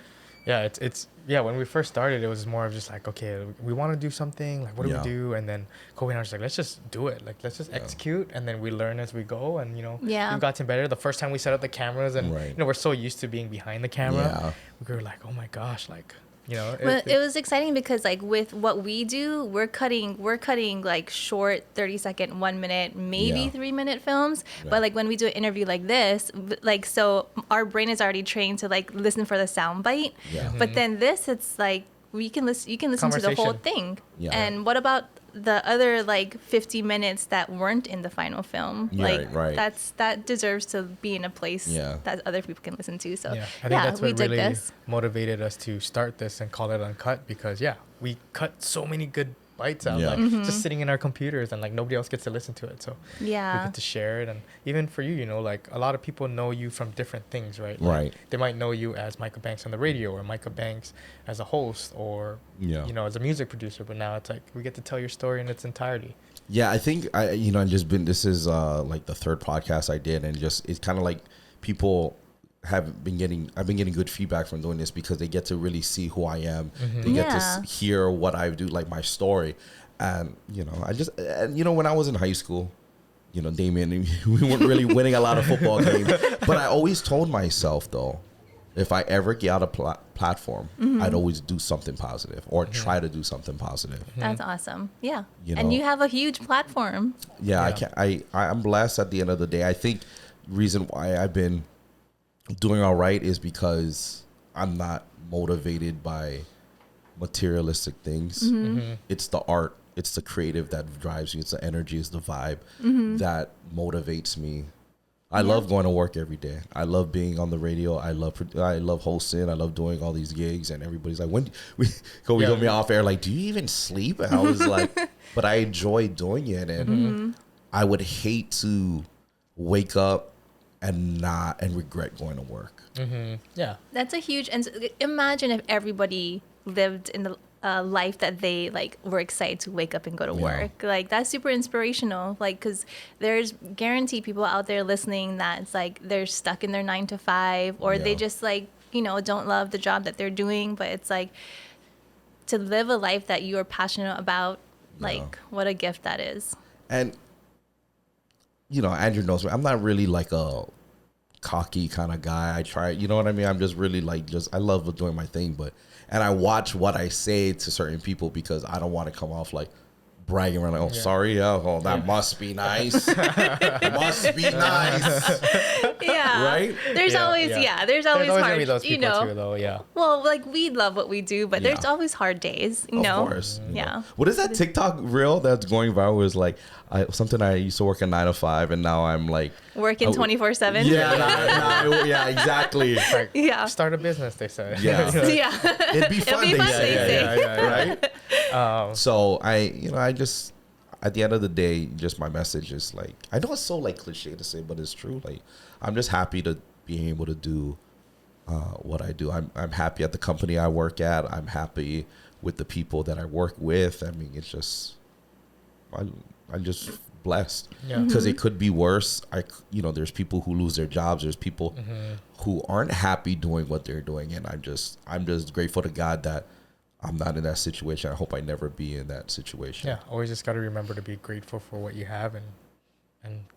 Speaker 2: Yeah, it's when we first started, it was more of just like, okay, we want to do something, like, what do
Speaker 3: Yeah.
Speaker 2: we do? And then Kobe and I were just like, let's just do it. Like, let's just execute. And then we learn as we go. And,
Speaker 1: Yeah.
Speaker 2: we've gotten better. The first time we set up the cameras and,
Speaker 3: Right.
Speaker 2: we're so used to being behind the camera.
Speaker 3: Yeah.
Speaker 2: We were like, oh my gosh, like,
Speaker 1: Well, it was exciting because like with what we do, we're cutting like short 30-second, 1 minute, maybe
Speaker 3: Yeah.
Speaker 1: 3-minute films.
Speaker 3: Right.
Speaker 1: But like when we do an interview like this, like so our brain is already trained to like listen for the sound bite.
Speaker 3: Yeah.
Speaker 1: But then this, it's like you can listen to the whole
Speaker 2: Conversation.
Speaker 1: thing.
Speaker 3: Yeah.
Speaker 1: And what about the other like 50 minutes that weren't in the final film?
Speaker 3: Yeah,
Speaker 1: Like
Speaker 3: right.
Speaker 1: that deserves to be in a place
Speaker 3: Yeah.
Speaker 1: that other people can listen to. So
Speaker 2: I
Speaker 1: yeah,
Speaker 2: think that's
Speaker 1: we
Speaker 2: what
Speaker 1: did
Speaker 2: really
Speaker 1: this.
Speaker 2: motivated us to start this and call it Uncut because we cut so many good bites out,
Speaker 3: Yeah.
Speaker 2: like
Speaker 1: Mm-hmm.
Speaker 2: just sitting in our computers and like nobody else gets to listen to it. So we
Speaker 1: Yeah.
Speaker 2: get to share it, and even for you, like a lot of people know you from different things, right? Like,
Speaker 3: Right.
Speaker 2: They might know you as Micah Banks on the radio, or Micah Banks as a host, or
Speaker 3: Yeah.
Speaker 2: as a music producer. But now it's like we get to tell your story in its entirety.
Speaker 3: Yeah, I think this is like the third podcast I did, and just it's kind of like people I've been getting good feedback from doing this because they get to really see who I am. They get to
Speaker 1: Yeah.
Speaker 3: hear what I do, like my story. And when I was in high school, Damien, we weren't really winning a lot of football games, but I always told myself though, if I ever get out a platform, I'd always do something positive or try to do something positive.
Speaker 1: That's awesome. Yeah.
Speaker 3: You
Speaker 1: And
Speaker 3: know.
Speaker 1: you have a huge platform.
Speaker 3: Yeah,
Speaker 2: Yeah.
Speaker 3: I'm blessed at the end of the day. I think reason why I've been doing all right is because I'm not motivated by materialistic things. It's the art, it's the creative that drives me. It's the energy, it's the vibe that motivates me. I love going to work every day. I love being on the radio. I love hosting. I love doing all these gigs. And everybody's like, when we got me off air, like, do you even sleep? And I was like, but I enjoy doing it. And I would hate to wake up and regret going to work.
Speaker 2: Yeah.
Speaker 1: That's a huge, and imagine if everybody lived in the life that they like were excited to wake up and go to work. Like that's super inspirational. Like, cause there's guaranteed people out there listening that it's like they're stuck in their 9 to 5, or they
Speaker 3: Yeah.
Speaker 1: just like, don't love the job that they're doing, but it's like to live a life that you are passionate about. Like what a gift that is.
Speaker 3: And Andrew knows me. I'm not really like a cocky kind of guy. I try, you know what I mean? I'm just really like, I love doing my thing, and I watch what I say to certain people because I don't want to come off like bragging around, like, oh, sorry, that must be nice. Must be nice.
Speaker 1: Yeah.
Speaker 3: Right?
Speaker 1: There's always
Speaker 2: There's always
Speaker 1: hard,
Speaker 2: gonna be those people too, though. Yeah.
Speaker 1: Well, like we love what we do, but there's
Speaker 3: Yeah.
Speaker 1: always hard days, you know?
Speaker 3: Of course.
Speaker 1: Yeah.
Speaker 3: What is that TikTok reel that's going viral? Was like something I used to work a 9 to 5, and now I'm like
Speaker 1: Working 24/7.
Speaker 3: yeah, exactly.
Speaker 2: Like,
Speaker 1: Yeah.
Speaker 2: start a business, they say.
Speaker 3: Yeah.
Speaker 1: Yeah.
Speaker 3: It'd be fun.
Speaker 1: be
Speaker 3: they
Speaker 1: fun,
Speaker 3: say.
Speaker 1: they say.
Speaker 3: Right? So I just at the end of the day, just my message is like, I know it's so like cliche to say, but it's true. Like, I'm just happy to be able to do what I do. I'm happy at the company I work at. I'm happy with the people that I work with. I mean, it's just I'm just blessed
Speaker 2: Yeah.
Speaker 3: because it could be worse. There's people who lose their jobs. There's people who aren't happy doing what they're doing, and I'm just grateful to God that I'm not in that situation. I hope I never be in that situation.
Speaker 2: Yeah. Always just got to remember to be grateful for what you have and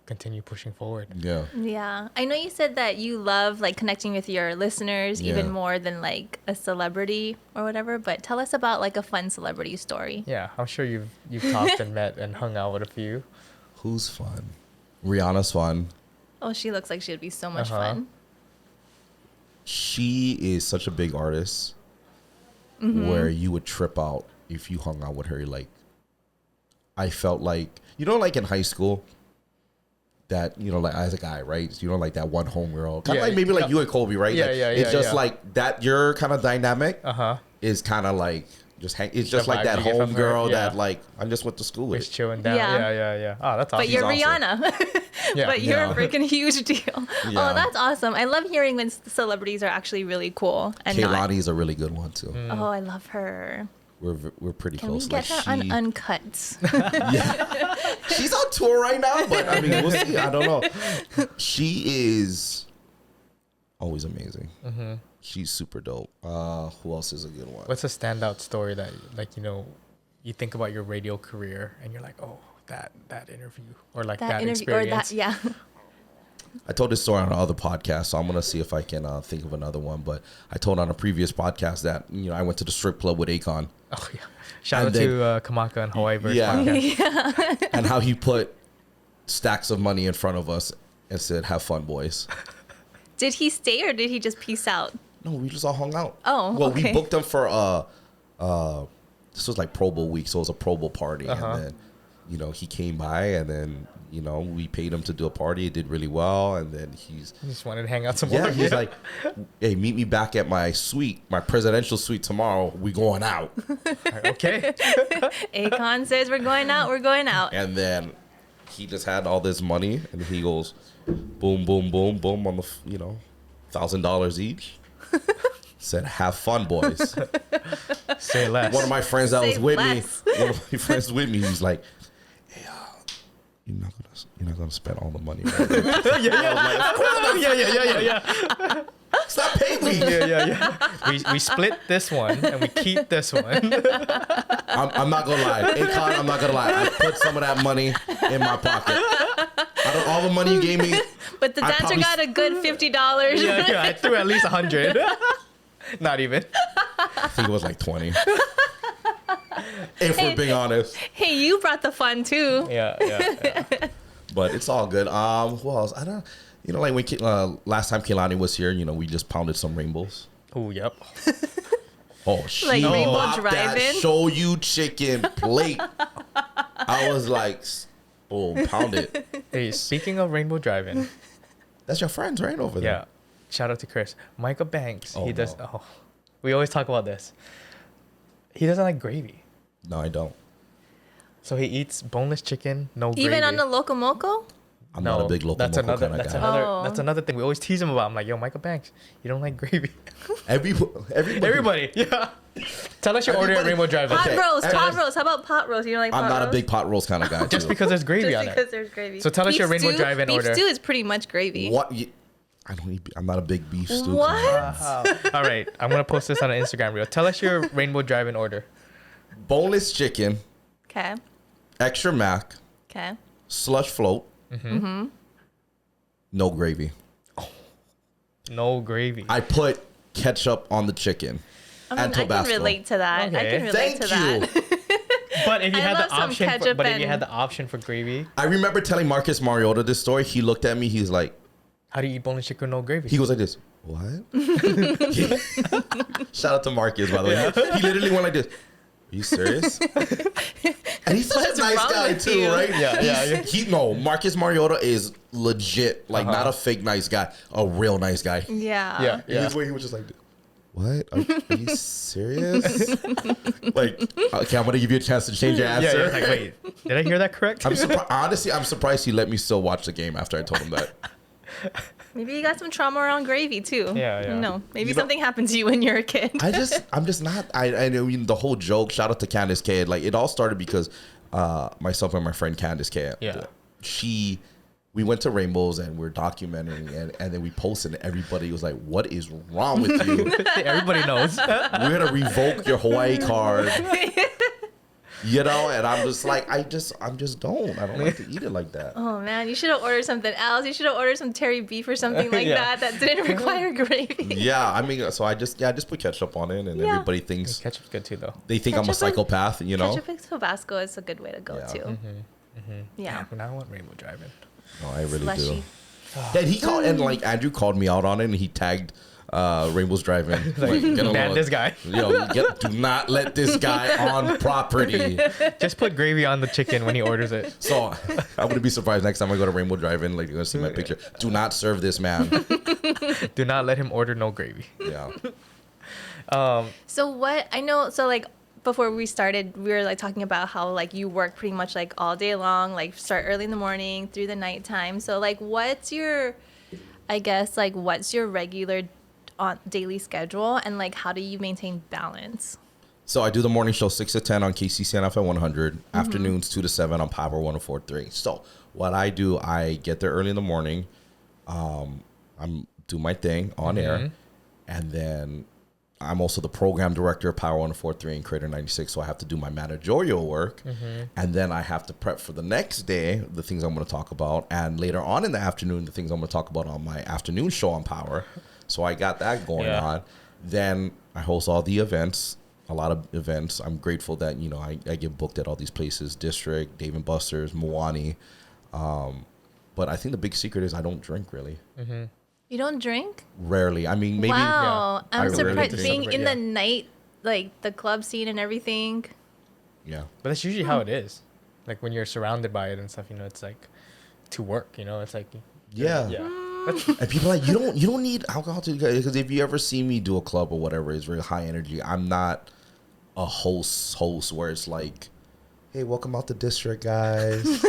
Speaker 2: continue pushing forward.
Speaker 3: Yeah.
Speaker 1: Yeah. I know you said that you love like connecting with your listeners even
Speaker 3: Yeah.
Speaker 1: more than like a celebrity or whatever, but tell us about like a fun celebrity story.
Speaker 2: Yeah. I'm sure you've talked and met and hung out with a few.
Speaker 3: Who's fun? Rihanna's fun.
Speaker 1: Oh, she looks like she'd be so much
Speaker 2: Uh-huh.
Speaker 1: fun.
Speaker 3: She is such a big artist where you would trip out if you hung out with her. Like, I felt like, like in high school, that, like as a guy, right? Like that one homegirl. Kind of
Speaker 2: Yeah,
Speaker 3: like maybe like
Speaker 2: yeah.
Speaker 3: you and Colby, right?
Speaker 2: Yeah,
Speaker 3: Like,
Speaker 2: yeah,
Speaker 3: It's
Speaker 2: yeah,
Speaker 3: just
Speaker 2: yeah.
Speaker 3: like that, your kind of dynamic
Speaker 2: Uh-huh.
Speaker 3: is kind of like just hang. It's just
Speaker 2: The
Speaker 3: like
Speaker 2: vibe
Speaker 3: that
Speaker 2: you get from
Speaker 3: home
Speaker 2: her,
Speaker 3: girl
Speaker 2: yeah.
Speaker 3: that like I'm just went to school
Speaker 2: Just
Speaker 3: with.
Speaker 2: chilling down.
Speaker 1: Yeah.
Speaker 2: Yeah. Oh, that's awesome.
Speaker 1: But you're
Speaker 3: awesome.
Speaker 1: Rihanna.
Speaker 2: Yeah.
Speaker 1: But you're
Speaker 3: Yeah.
Speaker 1: a freaking huge deal.
Speaker 3: Yeah.
Speaker 1: Oh, that's awesome. I love hearing when celebrities are actually really cool and not.
Speaker 3: Kaylani is a really good one too.
Speaker 1: Oh, I love her.
Speaker 3: We're pretty
Speaker 1: Can
Speaker 3: close.
Speaker 1: we get her on Uncut?
Speaker 3: Yeah. She's on tour right now, but I mean, we'll see. I don't know. She is always amazing. She's super dope. Who else is a good one?
Speaker 2: What's a standout story that, like, you know, you think about your radio career and you're like, oh, that interview or like that
Speaker 1: interview or
Speaker 2: experience?
Speaker 1: that, yeah.
Speaker 3: I told this story on another podcast, so I'm gonna see if I can think of another one. But I told on a previous podcast that I went to the strip club with Akon.
Speaker 2: Oh yeah. Shout
Speaker 3: And
Speaker 2: out to Kamaka and Hawaii Verse
Speaker 3: Yeah.
Speaker 2: podcast.
Speaker 3: And how he put stacks of money in front of us and said, "Have fun, boys."
Speaker 1: Did he stay or did he just peace out?
Speaker 3: No, we just all hung out.
Speaker 1: Oh,
Speaker 3: well,
Speaker 1: okay.
Speaker 3: we booked him for this was like Pro Bowl week, so it was a Pro Bowl party, and then he came by, and then we paid him to do a party. It did really well, and then
Speaker 2: He just wanted to hang out some more.
Speaker 3: yeah, he's like, "Hey, meet me back at my suite, my presidential suite tomorrow. We going out."
Speaker 2: Okay.
Speaker 1: Akon says we're going out, we're going out.
Speaker 3: And then he just had all this money, and he goes, boom, boom, boom, boom on the $1,000 each. Said, "Have fun, boys."
Speaker 2: Say less.
Speaker 3: One of my friends that
Speaker 1: Say
Speaker 3: was with
Speaker 1: less.
Speaker 3: me, one of my friends with me, he's like, "Hey, you're not gonna spend all the money, right?"
Speaker 2: yeah.
Speaker 3: Stop paying me.
Speaker 2: Yeah. We split this one and we keep this one.
Speaker 3: I'm not gonna lie, Akon. I'm not gonna lie. I put some of that money in my pocket. All the money you gave me.
Speaker 1: But the
Speaker 3: I
Speaker 1: dancer
Speaker 3: probably-
Speaker 1: got a good $50.
Speaker 2: yeah. I threw at least 100. Not even.
Speaker 3: I think it was like 20. If we're being honest.
Speaker 1: Hey, you brought the fun too.
Speaker 2: Yeah.
Speaker 3: But it's all good. Who else? I don't. Like when last time Kehlani was here, we just pounded some rainbows.
Speaker 2: Oh, yep.
Speaker 3: Oh, she
Speaker 1: Like Rainbow
Speaker 3: popped that
Speaker 1: Drive-In?
Speaker 3: show you chicken plate. I was like, "Oh, pound it."
Speaker 2: Hey, speaking of Rainbow Drive-In,
Speaker 3: That's your friends, right, over there?
Speaker 2: yeah. Shout out to Chris. Micah Banks.
Speaker 3: Oh,
Speaker 2: he does.
Speaker 3: no.
Speaker 2: Oh, we always talk about this. He doesn't like gravy.
Speaker 3: No, I don't.
Speaker 2: So he eats boneless chicken, no gravy.
Speaker 1: Even on the Loco Moco?
Speaker 3: I'm not a big local
Speaker 2: that's
Speaker 3: moco
Speaker 2: another,
Speaker 3: kind of
Speaker 2: that's
Speaker 3: guy.
Speaker 2: another,
Speaker 1: Oh.
Speaker 2: that's another thing we always tease him about. I'm like, yo, Micah Banks, you don't like gravy.
Speaker 3: Everybody.
Speaker 2: Yeah. Tell us your order at
Speaker 3: Everybody-
Speaker 2: Rainbow Drive-In.
Speaker 1: Pot
Speaker 3: Okay.
Speaker 1: roast, pot roast. How about pot roast? You don't like pot
Speaker 3: I'm
Speaker 1: roast?
Speaker 3: not a big pot roast kind of guy.
Speaker 2: Just
Speaker 3: too.
Speaker 2: because there's gravy
Speaker 1: Just
Speaker 2: on
Speaker 1: because
Speaker 2: it.
Speaker 1: there's gravy.
Speaker 2: So tell us your Rainbow Drive-In
Speaker 1: beef
Speaker 2: order.
Speaker 1: Beef stew is pretty much gravy.
Speaker 3: What? I don't eat. I'm not a big beef stew.
Speaker 1: What?
Speaker 3: guy.
Speaker 2: All right, I'm gonna post this on an Instagram reel. Tell us your Rainbow Drive-In order.
Speaker 3: Boneless chicken,
Speaker 1: Okay.
Speaker 3: extra mac,
Speaker 1: Okay.
Speaker 3: slush float, no gravy.
Speaker 2: No gravy.
Speaker 3: I put ketchup on the chicken
Speaker 1: I mean,
Speaker 3: and
Speaker 1: I can
Speaker 3: Tabasco.
Speaker 1: relate to that. I
Speaker 2: Okay.
Speaker 1: can relate
Speaker 3: Thank
Speaker 1: to
Speaker 3: you.
Speaker 1: that.
Speaker 2: But if you
Speaker 1: I
Speaker 2: had
Speaker 1: love
Speaker 2: the
Speaker 1: some
Speaker 2: option,
Speaker 1: ketchup
Speaker 2: if you
Speaker 1: and-
Speaker 2: had the option for gravy,
Speaker 3: I remember telling Marcus Mariota this story. He looked at me. He's like,
Speaker 2: how do you eat boneless chicken with no gravy?
Speaker 3: he goes like this. What? Shout out to Marcus, by the way. He literally went like this. Are you serious? And he's such
Speaker 1: What's
Speaker 3: a nice
Speaker 1: wrong
Speaker 3: guy
Speaker 1: with
Speaker 3: too,
Speaker 1: you?
Speaker 3: right?
Speaker 2: Yeah.
Speaker 3: No, Marcus Mariota is legit, like not a fake nice guy, a real nice guy.
Speaker 1: Yeah.
Speaker 2: Yeah.
Speaker 3: His way, he was just like, "What? Are you serious?" Like, okay, I'm gonna give you a chance to change your
Speaker 2: Yeah,
Speaker 3: answer.
Speaker 2: yeah. Like, wait, did I hear that correct?
Speaker 3: I'm surprised. Honestly, I'm surprised he let me still watch the game after I told him that.
Speaker 1: Maybe you got some trauma around gravy too.
Speaker 2: Yeah.
Speaker 1: No, maybe
Speaker 3: You know-
Speaker 1: something happened to you when you were a kid.
Speaker 3: I'm just not. I mean, the whole joke. Shout out to Candace K. Like, it all started because myself and my friend Candace K.
Speaker 2: Yeah.
Speaker 3: We went to Rainbows and we're documenting and then we posted and everybody was like, "What is wrong with you?
Speaker 2: Everybody knows.
Speaker 3: We're gonna revoke your Hawaii card." And I'm just like, I just don't like to eat it like that.
Speaker 1: Oh man, you should have ordered something else. You should have ordered some Terry beef or something like
Speaker 2: Yeah.
Speaker 1: that didn't require gravy.
Speaker 3: Yeah, I mean, so I just put ketchup on it, and
Speaker 1: Yeah.
Speaker 3: everybody thinks
Speaker 2: Ketchup's good too, though.
Speaker 3: they think I'm a
Speaker 1: Ketchup and-
Speaker 3: psychopath,
Speaker 1: Ketchup and Tabasco is a good way to go
Speaker 3: Yeah.
Speaker 1: too. Yeah.
Speaker 2: Now I want Rainbow Drive-In.
Speaker 3: No, I really
Speaker 1: Slushy.
Speaker 3: do. And he called, and like Andrew called me out on it, and he tagged Rainbow's Drive-In. Like,
Speaker 2: Ban this guy.
Speaker 3: Do not let this guy on property.
Speaker 2: Just put gravy on the chicken when he orders it.
Speaker 3: So I wouldn't be surprised next time I go to Rainbow Drive-In, like you're gonna see my picture. Do not serve this man.
Speaker 2: Do not let him order no gravy.
Speaker 3: Yeah.
Speaker 1: So what I know, so like before we started, we were like talking about how like you work pretty much like all day long, like start early in the morning through the nighttime. So like, what's your regular daily schedule, and like how do you maintain balance?
Speaker 3: So I do the morning show 6 to 10 on KCCN 100, afternoons 2 to 7 on Power 104.3. So what I do, I get there early in the morning, I'm do my thing on air, and then I'm also the program director of Power 104.3 and Krater 96, so I have to do my managerial work, and then I have to prep for the next day, the things I'm going to talk about, and later on in the afternoon, the things I'm going to talk about on my afternoon show on Power. So I got that going on. Then I host all the events, a lot of events. I'm grateful that, you know, I get booked at all these places, District, Dave & Buster's, Moani. But I think the big secret is I don't drink, really.
Speaker 1: You don't drink?
Speaker 3: Rarely. I mean, maybe.
Speaker 1: Wow.
Speaker 3: I
Speaker 1: I'm surprised
Speaker 3: rarely
Speaker 1: being
Speaker 3: drink.
Speaker 1: in the night, like the club scene and everything.
Speaker 3: Yeah.
Speaker 2: But that's usually how it is. Like when you're surrounded by it and stuff, you know, it's like to work, you know, it's like.
Speaker 3: Yeah. And people are like, you don't need alcohol to, because if you ever see me do a club or whatever, it's really high energy. I'm not a host where it's like, hey, welcome out to District, guys.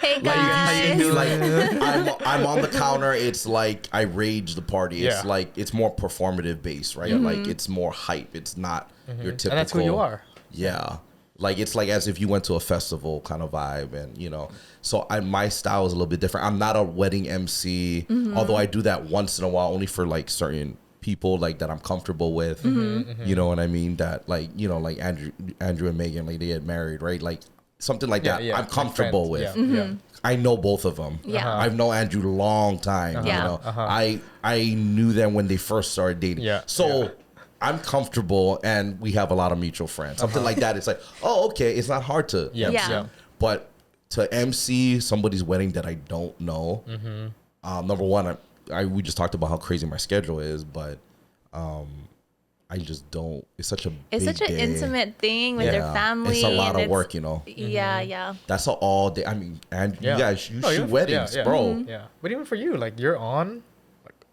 Speaker 1: Hey
Speaker 3: Like, if you see
Speaker 1: guys.
Speaker 3: me, like, I'm on the counter. It's like I rage the party. It's
Speaker 2: Yeah.
Speaker 3: like it's more performative based, right? Like it's more hype. It's not your typical.
Speaker 2: And that's who you are.
Speaker 3: Yeah. Like it's like as if you went to a festival kind of vibe, and you know. So my style is a little bit different. I'm not a wedding MC, although I do that once in a while, only for like certain people like that I'm comfortable with. You know what I mean? That like, you know, like Andrew and Megan, like they get married, right? Like something like that. I'm comfortable with.
Speaker 2: Yeah.
Speaker 3: I know both of them.
Speaker 1: Yeah.
Speaker 3: I've known Andrew a long time.
Speaker 1: Yeah.
Speaker 3: You know, I knew them when they first started dating.
Speaker 2: Yeah.
Speaker 3: So I'm comfortable, and we have a lot of mutual friends. Something like that. It's like, oh, okay. It's not hard to.
Speaker 1: Yeah.
Speaker 3: But to MC somebody's wedding that I don't know, number one, we just talked about how crazy my schedule is, but I just don't. It's such an
Speaker 1: An intimate thing with their family.
Speaker 3: It's a lot
Speaker 1: and
Speaker 3: of work, you know.
Speaker 1: Yeah.
Speaker 3: That's all day. I mean, and you guys, you shoot weddings, bro.
Speaker 2: Yeah. But even for you, like you're on,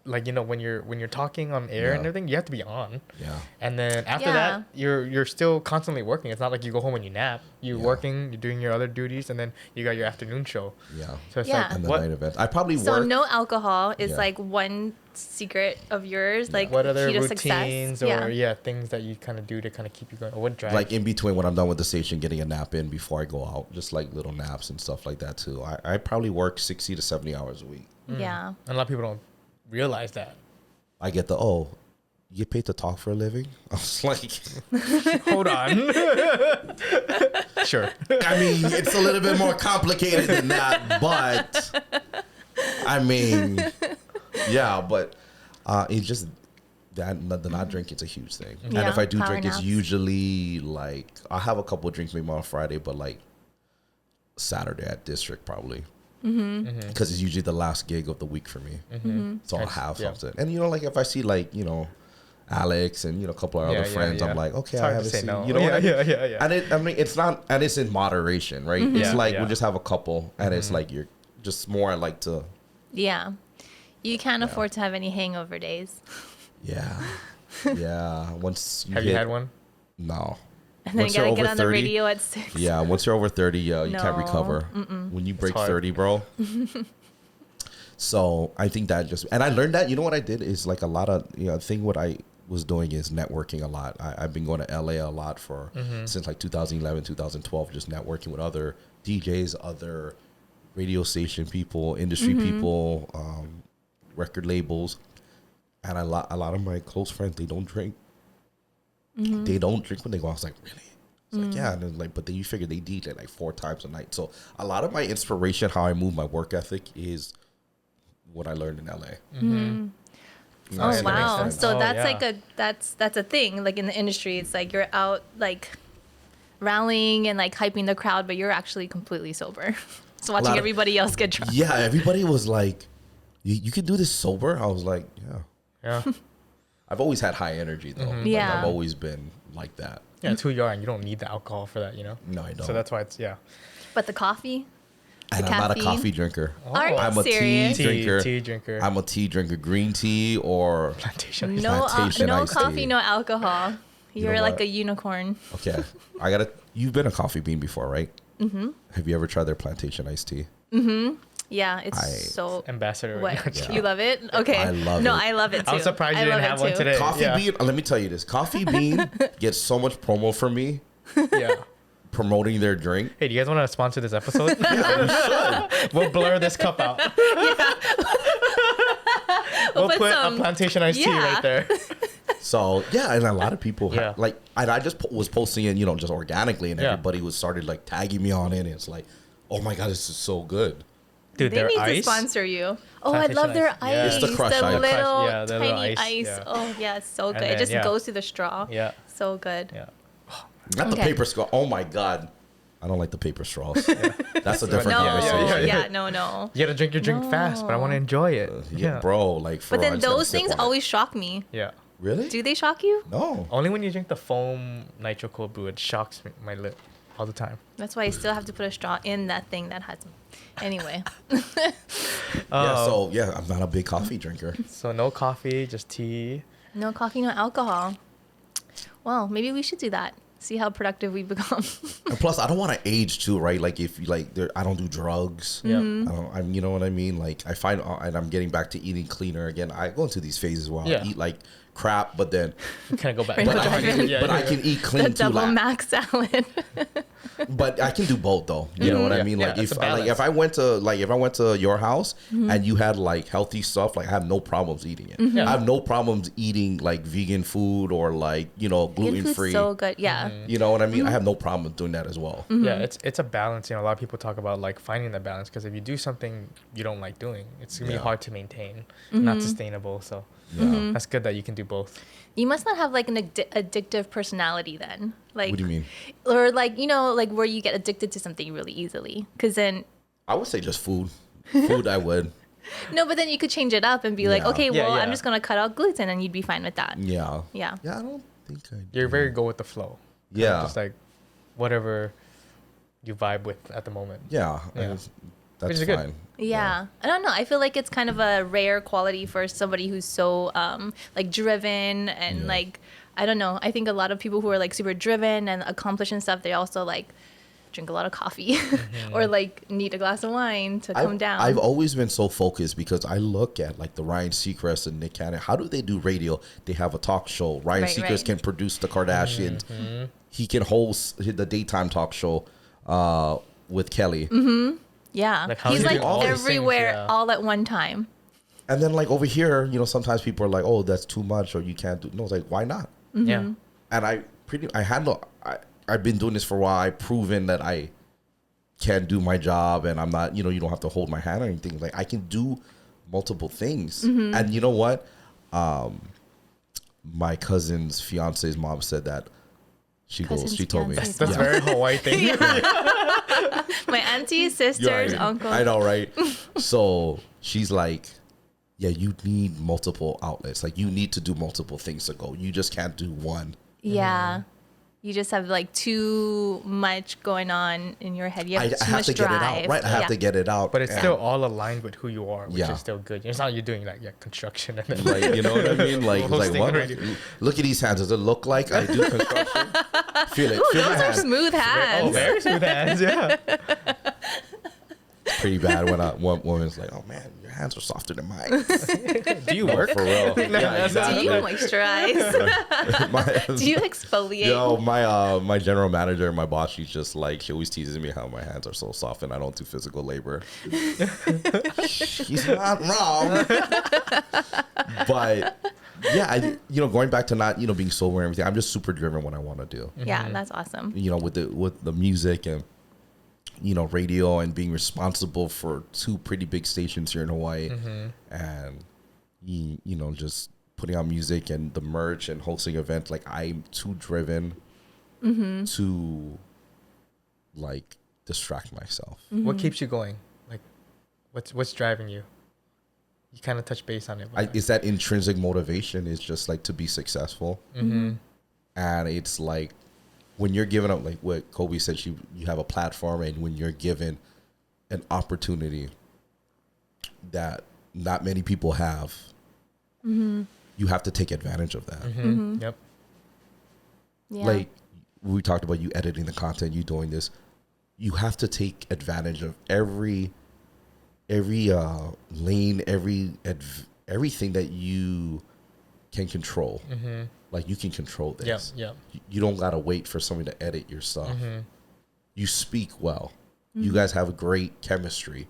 Speaker 2: like you know, when you're talking on air and everything, you have to be on.
Speaker 3: Yeah.
Speaker 2: And then after that, you're still constantly working. It's not like you go home and you nap. You're working, you're doing your other duties, and then you got your afternoon show.
Speaker 3: Yeah.
Speaker 2: So it's
Speaker 1: Yeah.
Speaker 2: like
Speaker 3: And the
Speaker 2: what?
Speaker 3: night events. I probably
Speaker 1: So
Speaker 3: work.
Speaker 1: no alcohol is
Speaker 3: Yeah.
Speaker 1: like one secret of yours, like
Speaker 2: What other
Speaker 1: key to
Speaker 2: routines
Speaker 1: success.
Speaker 2: or things that you kind of do to kind of keep you going, or what drives?
Speaker 3: Like in between when I'm done with the station, getting a nap in before I go out, just like little naps and stuff like that too. I probably work 60 to 70 hours a week.
Speaker 1: Yeah.
Speaker 2: And a lot of people don't realize that.
Speaker 3: I get you get paid to talk for a living? I was like,
Speaker 2: Hold on. Sure.
Speaker 3: I mean, it's a little bit more complicated than that, but I mean, yeah, but it's just that the not drinking is a huge thing. And
Speaker 1: Yeah,
Speaker 3: if I do
Speaker 1: power
Speaker 3: drink, it's
Speaker 1: naps.
Speaker 3: usually like I have a couple of drinks maybe on Friday, but like Saturday at District probably. Because it's usually the last gig of the week for me. So I'll have something. And, you know, like if I see like, you know, Alex and, you know, a couple of other friends, I'm like, okay,
Speaker 2: It's
Speaker 3: I
Speaker 2: hard to
Speaker 3: haven't
Speaker 2: say
Speaker 3: seen.
Speaker 2: no.
Speaker 3: You know what I mean?
Speaker 2: Yeah.
Speaker 3: And I mean, it's not, and it's in moderation, right? It's
Speaker 2: Yeah,
Speaker 3: like
Speaker 2: yeah.
Speaker 3: we'll just have a couple, and it's like you're just more like to,
Speaker 1: Yeah. You can't afford to have any hangover days.
Speaker 3: yeah. Once you
Speaker 2: Have you had one?
Speaker 3: No.
Speaker 1: And then
Speaker 3: Once
Speaker 1: you
Speaker 3: you're
Speaker 1: gotta get
Speaker 3: over
Speaker 1: on the
Speaker 3: 30,
Speaker 1: radio at 6.
Speaker 3: Yeah, once you're over 30, you can't
Speaker 1: No.
Speaker 3: recover. When you break
Speaker 2: hard.
Speaker 3: 30, bro. So I think that and I learned that, you know what I did is like a lot of, you know, I think what I was doing is networking a lot. I've been going to LA a lot for, since like 2011, 2012, just networking with other DJs, other radio station people, industry people, record labels. And a lot of my close friends, they don't drink. They don't drink when they go out. I was like, really? It's like, yeah. And then like, but then you figure they DJ like 4 times a night. So a lot of my inspiration, how I move my work ethic is what I learned in LA.
Speaker 1: Oh wow!
Speaker 2: sense.
Speaker 1: So
Speaker 2: Oh,
Speaker 1: that's
Speaker 2: yeah.
Speaker 1: like that's a thing. Like in the industry, it's like you're out like rallying and like hyping the crowd, but you're actually completely sober. So watching
Speaker 3: lot of-
Speaker 1: everybody else get drunk.
Speaker 3: Yeah, everybody was like, you can do this sober? I was like, yeah.
Speaker 2: Yeah.
Speaker 3: I've always had high energy though. Like,
Speaker 1: Yeah.
Speaker 3: I've always been like that.
Speaker 2: Yeah, it's who you are, and you don't need the alcohol for that, you know?
Speaker 3: No, I don't.
Speaker 2: So that's why it's,
Speaker 1: But the coffee.
Speaker 3: And
Speaker 1: the
Speaker 3: I'm not a
Speaker 1: caffeine.
Speaker 3: coffee drinker.
Speaker 1: Are you
Speaker 3: I'm a
Speaker 1: serious?
Speaker 3: tea drinker.
Speaker 2: Tea drinker.
Speaker 3: I'm a tea drinker. Green tea or
Speaker 2: Plantation.
Speaker 1: No,
Speaker 3: Plantation
Speaker 1: no
Speaker 3: iced
Speaker 1: coffee,
Speaker 3: tea.
Speaker 1: no alcohol. You're
Speaker 3: know
Speaker 1: like
Speaker 3: what?
Speaker 1: a unicorn.
Speaker 3: Okay, you've been a Coffee Bean before, right? Mm-hmm. Have you ever tried their plantation iced tea?
Speaker 1: Yeah, it's so.
Speaker 2: Ambassador.
Speaker 1: What?
Speaker 3: Yeah.
Speaker 1: You love it? Okay.
Speaker 3: I love
Speaker 1: no,
Speaker 3: it.
Speaker 1: I love it too.
Speaker 2: I'm surprised you
Speaker 1: I
Speaker 2: didn't
Speaker 1: love
Speaker 2: have
Speaker 1: it
Speaker 2: one
Speaker 1: too.
Speaker 2: today.
Speaker 3: Coffee
Speaker 2: Yeah.
Speaker 3: Bean, let me tell you this. Coffee Bean gets so much promo from me
Speaker 2: Yeah.
Speaker 3: promoting their drink.
Speaker 2: Hey, do you guys want to sponsor this episode? We'll blur this cup out. We'll
Speaker 1: put
Speaker 2: put
Speaker 1: some-
Speaker 2: a plantation iced tea
Speaker 1: Yeah.
Speaker 2: right there.
Speaker 3: So yeah, and a lot of people
Speaker 2: Yeah.
Speaker 3: and I just was posting it, just organically, and
Speaker 2: Yeah.
Speaker 3: everybody was started like tagging me on it. And it's like, oh my god, this is so good.
Speaker 2: Dude,
Speaker 1: They
Speaker 2: their
Speaker 1: need to
Speaker 2: ice.
Speaker 1: sponsor you. Oh, I
Speaker 2: Plantation
Speaker 1: love their
Speaker 2: ice. Yeah.
Speaker 1: ice.
Speaker 3: It's the crush ice.
Speaker 1: little
Speaker 2: Yeah, the little
Speaker 1: tiny
Speaker 2: ice,
Speaker 1: ice.
Speaker 2: yeah.
Speaker 1: Oh, yeah, it's so good.
Speaker 2: then,
Speaker 1: It just
Speaker 2: yeah.
Speaker 1: goes through the straw.
Speaker 2: Yeah.
Speaker 1: So good.
Speaker 2: Yeah.
Speaker 3: Not the
Speaker 1: Okay.
Speaker 3: paper straw. Oh my god, I don't like the paper straws. That's a different
Speaker 1: No,
Speaker 3: conversation.
Speaker 2: yeah.
Speaker 1: no.
Speaker 2: You gotta drink your drink fast, but I want to enjoy it.
Speaker 3: Yeah, bro. Like, for
Speaker 1: But then
Speaker 3: instead of
Speaker 1: those
Speaker 3: sip
Speaker 1: things
Speaker 3: on it.
Speaker 1: always shock me.
Speaker 2: Yeah.
Speaker 3: Really?
Speaker 1: Do they shock you?
Speaker 3: No.
Speaker 2: Only when you drink the foam nitro cold brew, it shocks my lip all the time.
Speaker 1: That's why I still have to put a straw in that thing that has. Anyway,
Speaker 3: Yeah. I'm not a big coffee drinker.
Speaker 2: So no coffee, just tea.
Speaker 1: no coffee, no alcohol. Well, maybe we should do that. See how productive we become.
Speaker 3: And plus, I don't want to age too, right? Like, if you I don't do drugs.
Speaker 2: Yeah.
Speaker 3: You know what I mean? Like, I find, and I'm getting back to eating cleaner again. I go into these phases where
Speaker 2: Yeah.
Speaker 3: I eat like crap, but then,
Speaker 2: You kind of go back.
Speaker 1: Right.
Speaker 3: but,
Speaker 1: No,
Speaker 3: I, can,
Speaker 2: yeah,
Speaker 3: but I
Speaker 2: yeah.
Speaker 3: can eat clean
Speaker 1: the
Speaker 3: too.
Speaker 1: double
Speaker 3: Like,
Speaker 1: mac salad.
Speaker 3: but I can do both though. You know what I
Speaker 2: Yeah,
Speaker 3: mean?
Speaker 2: yeah,
Speaker 3: Like,
Speaker 2: it's
Speaker 3: if
Speaker 2: a balance.
Speaker 3: if I went to your house and you had like healthy stuff, like I have no problems eating it.
Speaker 2: Yeah.
Speaker 3: I have no problems eating like vegan food or like gluten
Speaker 1: Food's
Speaker 3: free.
Speaker 1: so good. Yeah.
Speaker 3: You know what I mean? I have no problem doing that as well.
Speaker 2: Yeah, it's a balance. A lot of people talk about like finding the balance because if you do something you don't like doing, it's gonna
Speaker 3: Yeah.
Speaker 2: be hard to maintain, not sustainable. So
Speaker 3: Yeah.
Speaker 2: that's good that you can do both.
Speaker 1: You must not have like an addictive personality then. Like,
Speaker 3: What do you mean?
Speaker 1: Or like, like where you get addicted to something really easily. Because then,
Speaker 3: I would say just food. Food, I would.
Speaker 1: no, but then you could change it up and be like,
Speaker 3: Yeah.
Speaker 1: okay,
Speaker 2: Yeah,
Speaker 1: well,
Speaker 2: yeah.
Speaker 1: I'm just going to cut out gluten and you'd be fine with that.
Speaker 3: Yeah.
Speaker 1: Yeah.
Speaker 3: Yeah, I don't think I do.
Speaker 2: You're very go with the flow. Kinda
Speaker 3: Yeah.
Speaker 2: just like whatever you vibe with at the moment.
Speaker 3: Yeah.
Speaker 2: Yeah.
Speaker 3: That's
Speaker 2: Which is good.
Speaker 3: fine.
Speaker 1: Yeah. I don't know. I feel like it's kind of a rare quality for somebody who's so like driven and
Speaker 3: Yeah.
Speaker 1: like, I don't know. I think a lot of people who are like super driven and accomplished and stuff, they also like drink a lot of coffee or like need a glass of wine to come down.
Speaker 3: I've always been so focused because I look at like the Ryan Seacrest and Nick Cannon. How do they do radio? They have a talk show. Ryan
Speaker 1: Right,
Speaker 3: Seacrest
Speaker 1: right.
Speaker 3: can produce the Kardashians. He can host the daytime talk show with Kelly.
Speaker 1: Yeah.
Speaker 2: Like, how
Speaker 1: He's
Speaker 2: do you
Speaker 1: like
Speaker 2: do all these things?
Speaker 1: everywhere
Speaker 2: Yeah.
Speaker 1: all at one time.
Speaker 3: And then like over here, sometimes people are like, "Oh, that's too much," or "You can't do." No, it's like, why not?
Speaker 2: Yeah.
Speaker 3: And I've been doing this for a while. I've proven that I can do my job, and I'm not. You don't have to hold my hand or anything. Like I can do multiple things. And you know what? My cousin's fiance's mom said that. She
Speaker 1: Cousin's
Speaker 3: told me.
Speaker 1: fiance's
Speaker 2: That's
Speaker 1: Yeah.
Speaker 2: very Hawaii thing.
Speaker 1: My auntie,
Speaker 3: You're
Speaker 1: sisters,
Speaker 3: right.
Speaker 1: uncle.
Speaker 3: I know, right? So she's like, yeah, you need multiple outlets. Like you need to do multiple things to go. You just can't do one.
Speaker 1: Yeah. You just have like too much going on in your head. You have
Speaker 3: I
Speaker 1: too
Speaker 3: have
Speaker 1: much
Speaker 3: to
Speaker 1: drive.
Speaker 3: get it out, right? I have
Speaker 1: Yeah.
Speaker 3: to get it out.
Speaker 2: But it's
Speaker 3: And-
Speaker 2: still all aligned with who you are, which
Speaker 3: Yeah.
Speaker 2: is still good. It's not you're doing like construction and then
Speaker 3: like, you know what I mean? Like, it's like
Speaker 2: Hosting
Speaker 3: what?
Speaker 2: radio.
Speaker 3: Look at these hands. Does it look like I do construction? Feel it.
Speaker 1: Ooh,
Speaker 3: Feel my
Speaker 1: those are
Speaker 3: hands.
Speaker 1: smooth hands.
Speaker 2: Oh, very smooth hands. Yeah.
Speaker 3: It's pretty bad when one woman's like, "Oh man, your hands are softer than mine."
Speaker 2: Do you work?
Speaker 3: For real. Yeah,
Speaker 1: Do you moisturize?
Speaker 3: My-
Speaker 1: Do you exfoliate?
Speaker 3: Yo, my general manager, my boss, she's just like, she always teases me how my hands are so soft and I don't do physical labor. She's not wrong. But yeah, going back to not, being sober and everything, I'm just super driven what I want to do.
Speaker 1: Yeah, that's awesome.
Speaker 3: With the music and radio and being responsible for 2 pretty big stations here in Hawaii, and just putting out music and the merch and hosting events. Like I'm too driven to like distract myself.
Speaker 2: What keeps you going? Like, what's driving you? You kind of touch base on it. but-
Speaker 3: It's that intrinsic motivation. It's just like to be successful, and it's like when you're given up, like what Kolby said, you have a platform, and when you're given an opportunity that not many people have, you have to take advantage of that.
Speaker 2: Yep.
Speaker 1: Yeah.
Speaker 3: Like we talked about, you editing the content, you doing this. You have to take advantage of every lane, everything that you can control. Like you can control this.
Speaker 2: Yeah.
Speaker 3: You don't gotta wait for somebody to edit your stuff. You speak well.
Speaker 1: Mm-hmm.
Speaker 3: You guys have a great chemistry.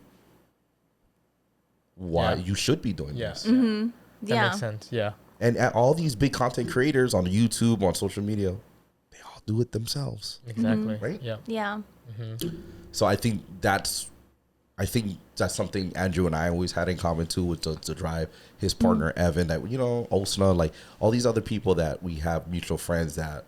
Speaker 3: Why
Speaker 2: Yeah.
Speaker 3: you should be doing
Speaker 2: Yeah.
Speaker 3: this.
Speaker 1: Mm-hmm.
Speaker 2: That makes sense. Yeah.
Speaker 3: And all these big content creators on YouTube, on social media, they all do it themselves.
Speaker 2: Exactly.
Speaker 3: Right?
Speaker 2: Yeah.
Speaker 1: Yeah.
Speaker 3: So I think that's something Andrew and I always had in common too, with to drive his partner Evan, that Osna, like all these other people that we have mutual friends that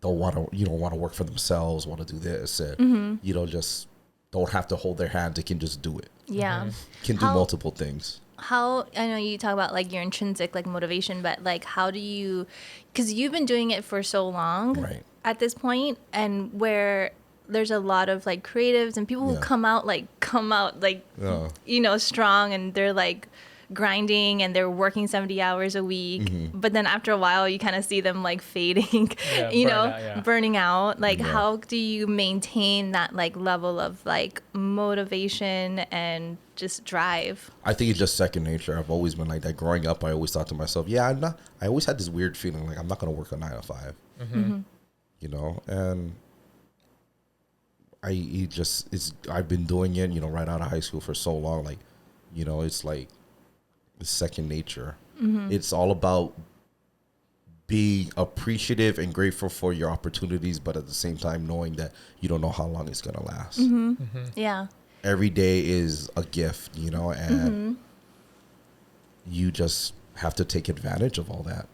Speaker 3: don't want to work for themselves, want to do this, and just don't have to hold their hand. They can just do it.
Speaker 1: Yeah.
Speaker 3: Can do multiple things.
Speaker 1: How, I know you talk about like your intrinsic like motivation, but like how do you, because you've been doing it for so long
Speaker 3: Right.
Speaker 1: at this point, and where there's a lot of like creatives and people who
Speaker 3: Yeah.
Speaker 1: come out like
Speaker 3: Yeah.
Speaker 1: strong, and they're like grinding and they're working 70 hours a week, but then after a while you kind of see them like fading,
Speaker 2: Yeah,
Speaker 1: burning out. Like
Speaker 3: Yeah.
Speaker 1: how do you maintain that like level of like motivation and just drive?
Speaker 3: I think it's just second nature. I've always been like that. Growing up, I always thought to myself, I always had this weird feeling like I'm not going to work a 9 to 5. And I've been doing it, right out of high school for so long. Like, it's like it's second nature. It's all about being appreciative and grateful for your opportunities, but at the same time knowing that you don't know how long it's going to last.
Speaker 1: Yeah.
Speaker 3: Every day is a gift, and you just have to take advantage of all that.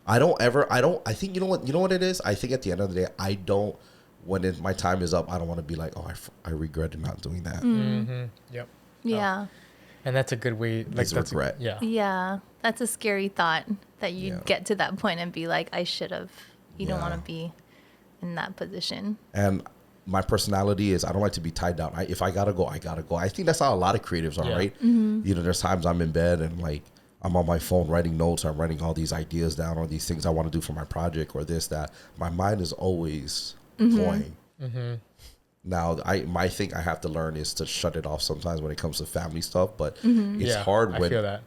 Speaker 3: I think, you know what it is? I think at the end of the day, when my time is up, I don't want to be like, oh, I regretted not doing that.
Speaker 2: Yep.
Speaker 1: Yeah.
Speaker 2: And that's a good way. Like
Speaker 3: It's regret.
Speaker 1: Yeah. That's a scary thought that you
Speaker 3: Yeah.
Speaker 1: get to that point and be like, I should have. You don't
Speaker 3: Yeah.
Speaker 1: want to be in that position.
Speaker 3: And my personality is, I don't like to be tied down. If I gotta go, I gotta go. I think that's how a lot of creatives are,
Speaker 2: Yeah.
Speaker 3: right? There's times I'm in bed and like I'm on my phone writing notes. I'm writing all these ideas down, or these things I want to do for my project, or this, that. My mind is always going. Now, my thing I have to learn is to shut it off sometimes when it comes to family stuff. But it's hard
Speaker 2: I feel that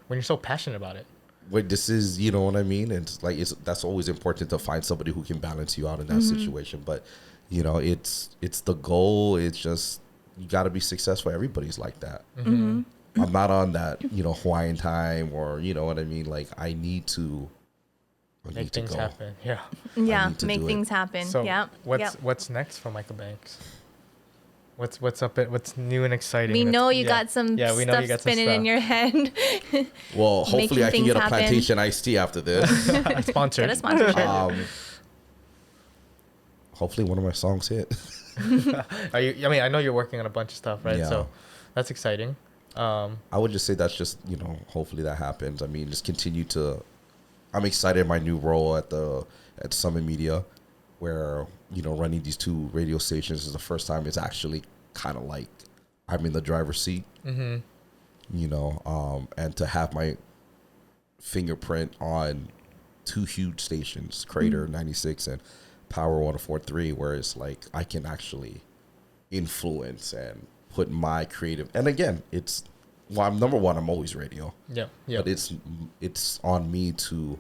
Speaker 2: when you're so passionate about it.
Speaker 3: when this is, you know what I mean? And it's like, that's always important to find somebody who can balance you out in that situation. But it's the goal. It's just, you got to be successful. Everybody's like that. I'm not on that, Hawaiian time, or, you know what I mean? Like, I need to
Speaker 2: Make things happen. Yeah.
Speaker 1: Yeah.
Speaker 3: need to
Speaker 1: Make
Speaker 3: do it.
Speaker 1: things happen.
Speaker 2: So
Speaker 1: Yeah.
Speaker 2: what's next for Micah Banks? What's up? What's new and exciting?
Speaker 1: We know you
Speaker 2: Yeah.
Speaker 1: got some
Speaker 2: Yeah, we know you
Speaker 1: stuff
Speaker 2: got some
Speaker 1: spinning in
Speaker 2: stuff.
Speaker 1: your head.
Speaker 3: Well, hopefully I can
Speaker 1: things
Speaker 3: get a
Speaker 1: happen.
Speaker 3: plantation iced tea after this.
Speaker 2: Sponsored.
Speaker 1: Get a sponsorship.
Speaker 3: Hopefully one of my songs hit.
Speaker 2: Are you? I mean, I know you're working on a bunch of stuff, right?
Speaker 3: Yeah.
Speaker 2: So that's exciting.
Speaker 3: I would just say that's just, hopefully that happens. I mean, just continue to, I'm excited in my new role at Summit Media, where, running these 2 radio stations is the first time it's actually kind of like I'm in the driver's seat, and to have my fingerprint on 2 huge stations, Krater 96 and Power 104.3, where it's like I can actually influence and put my creative, and again, I'm number one, I'm always radio.
Speaker 2: Yeah.
Speaker 3: But it's on me to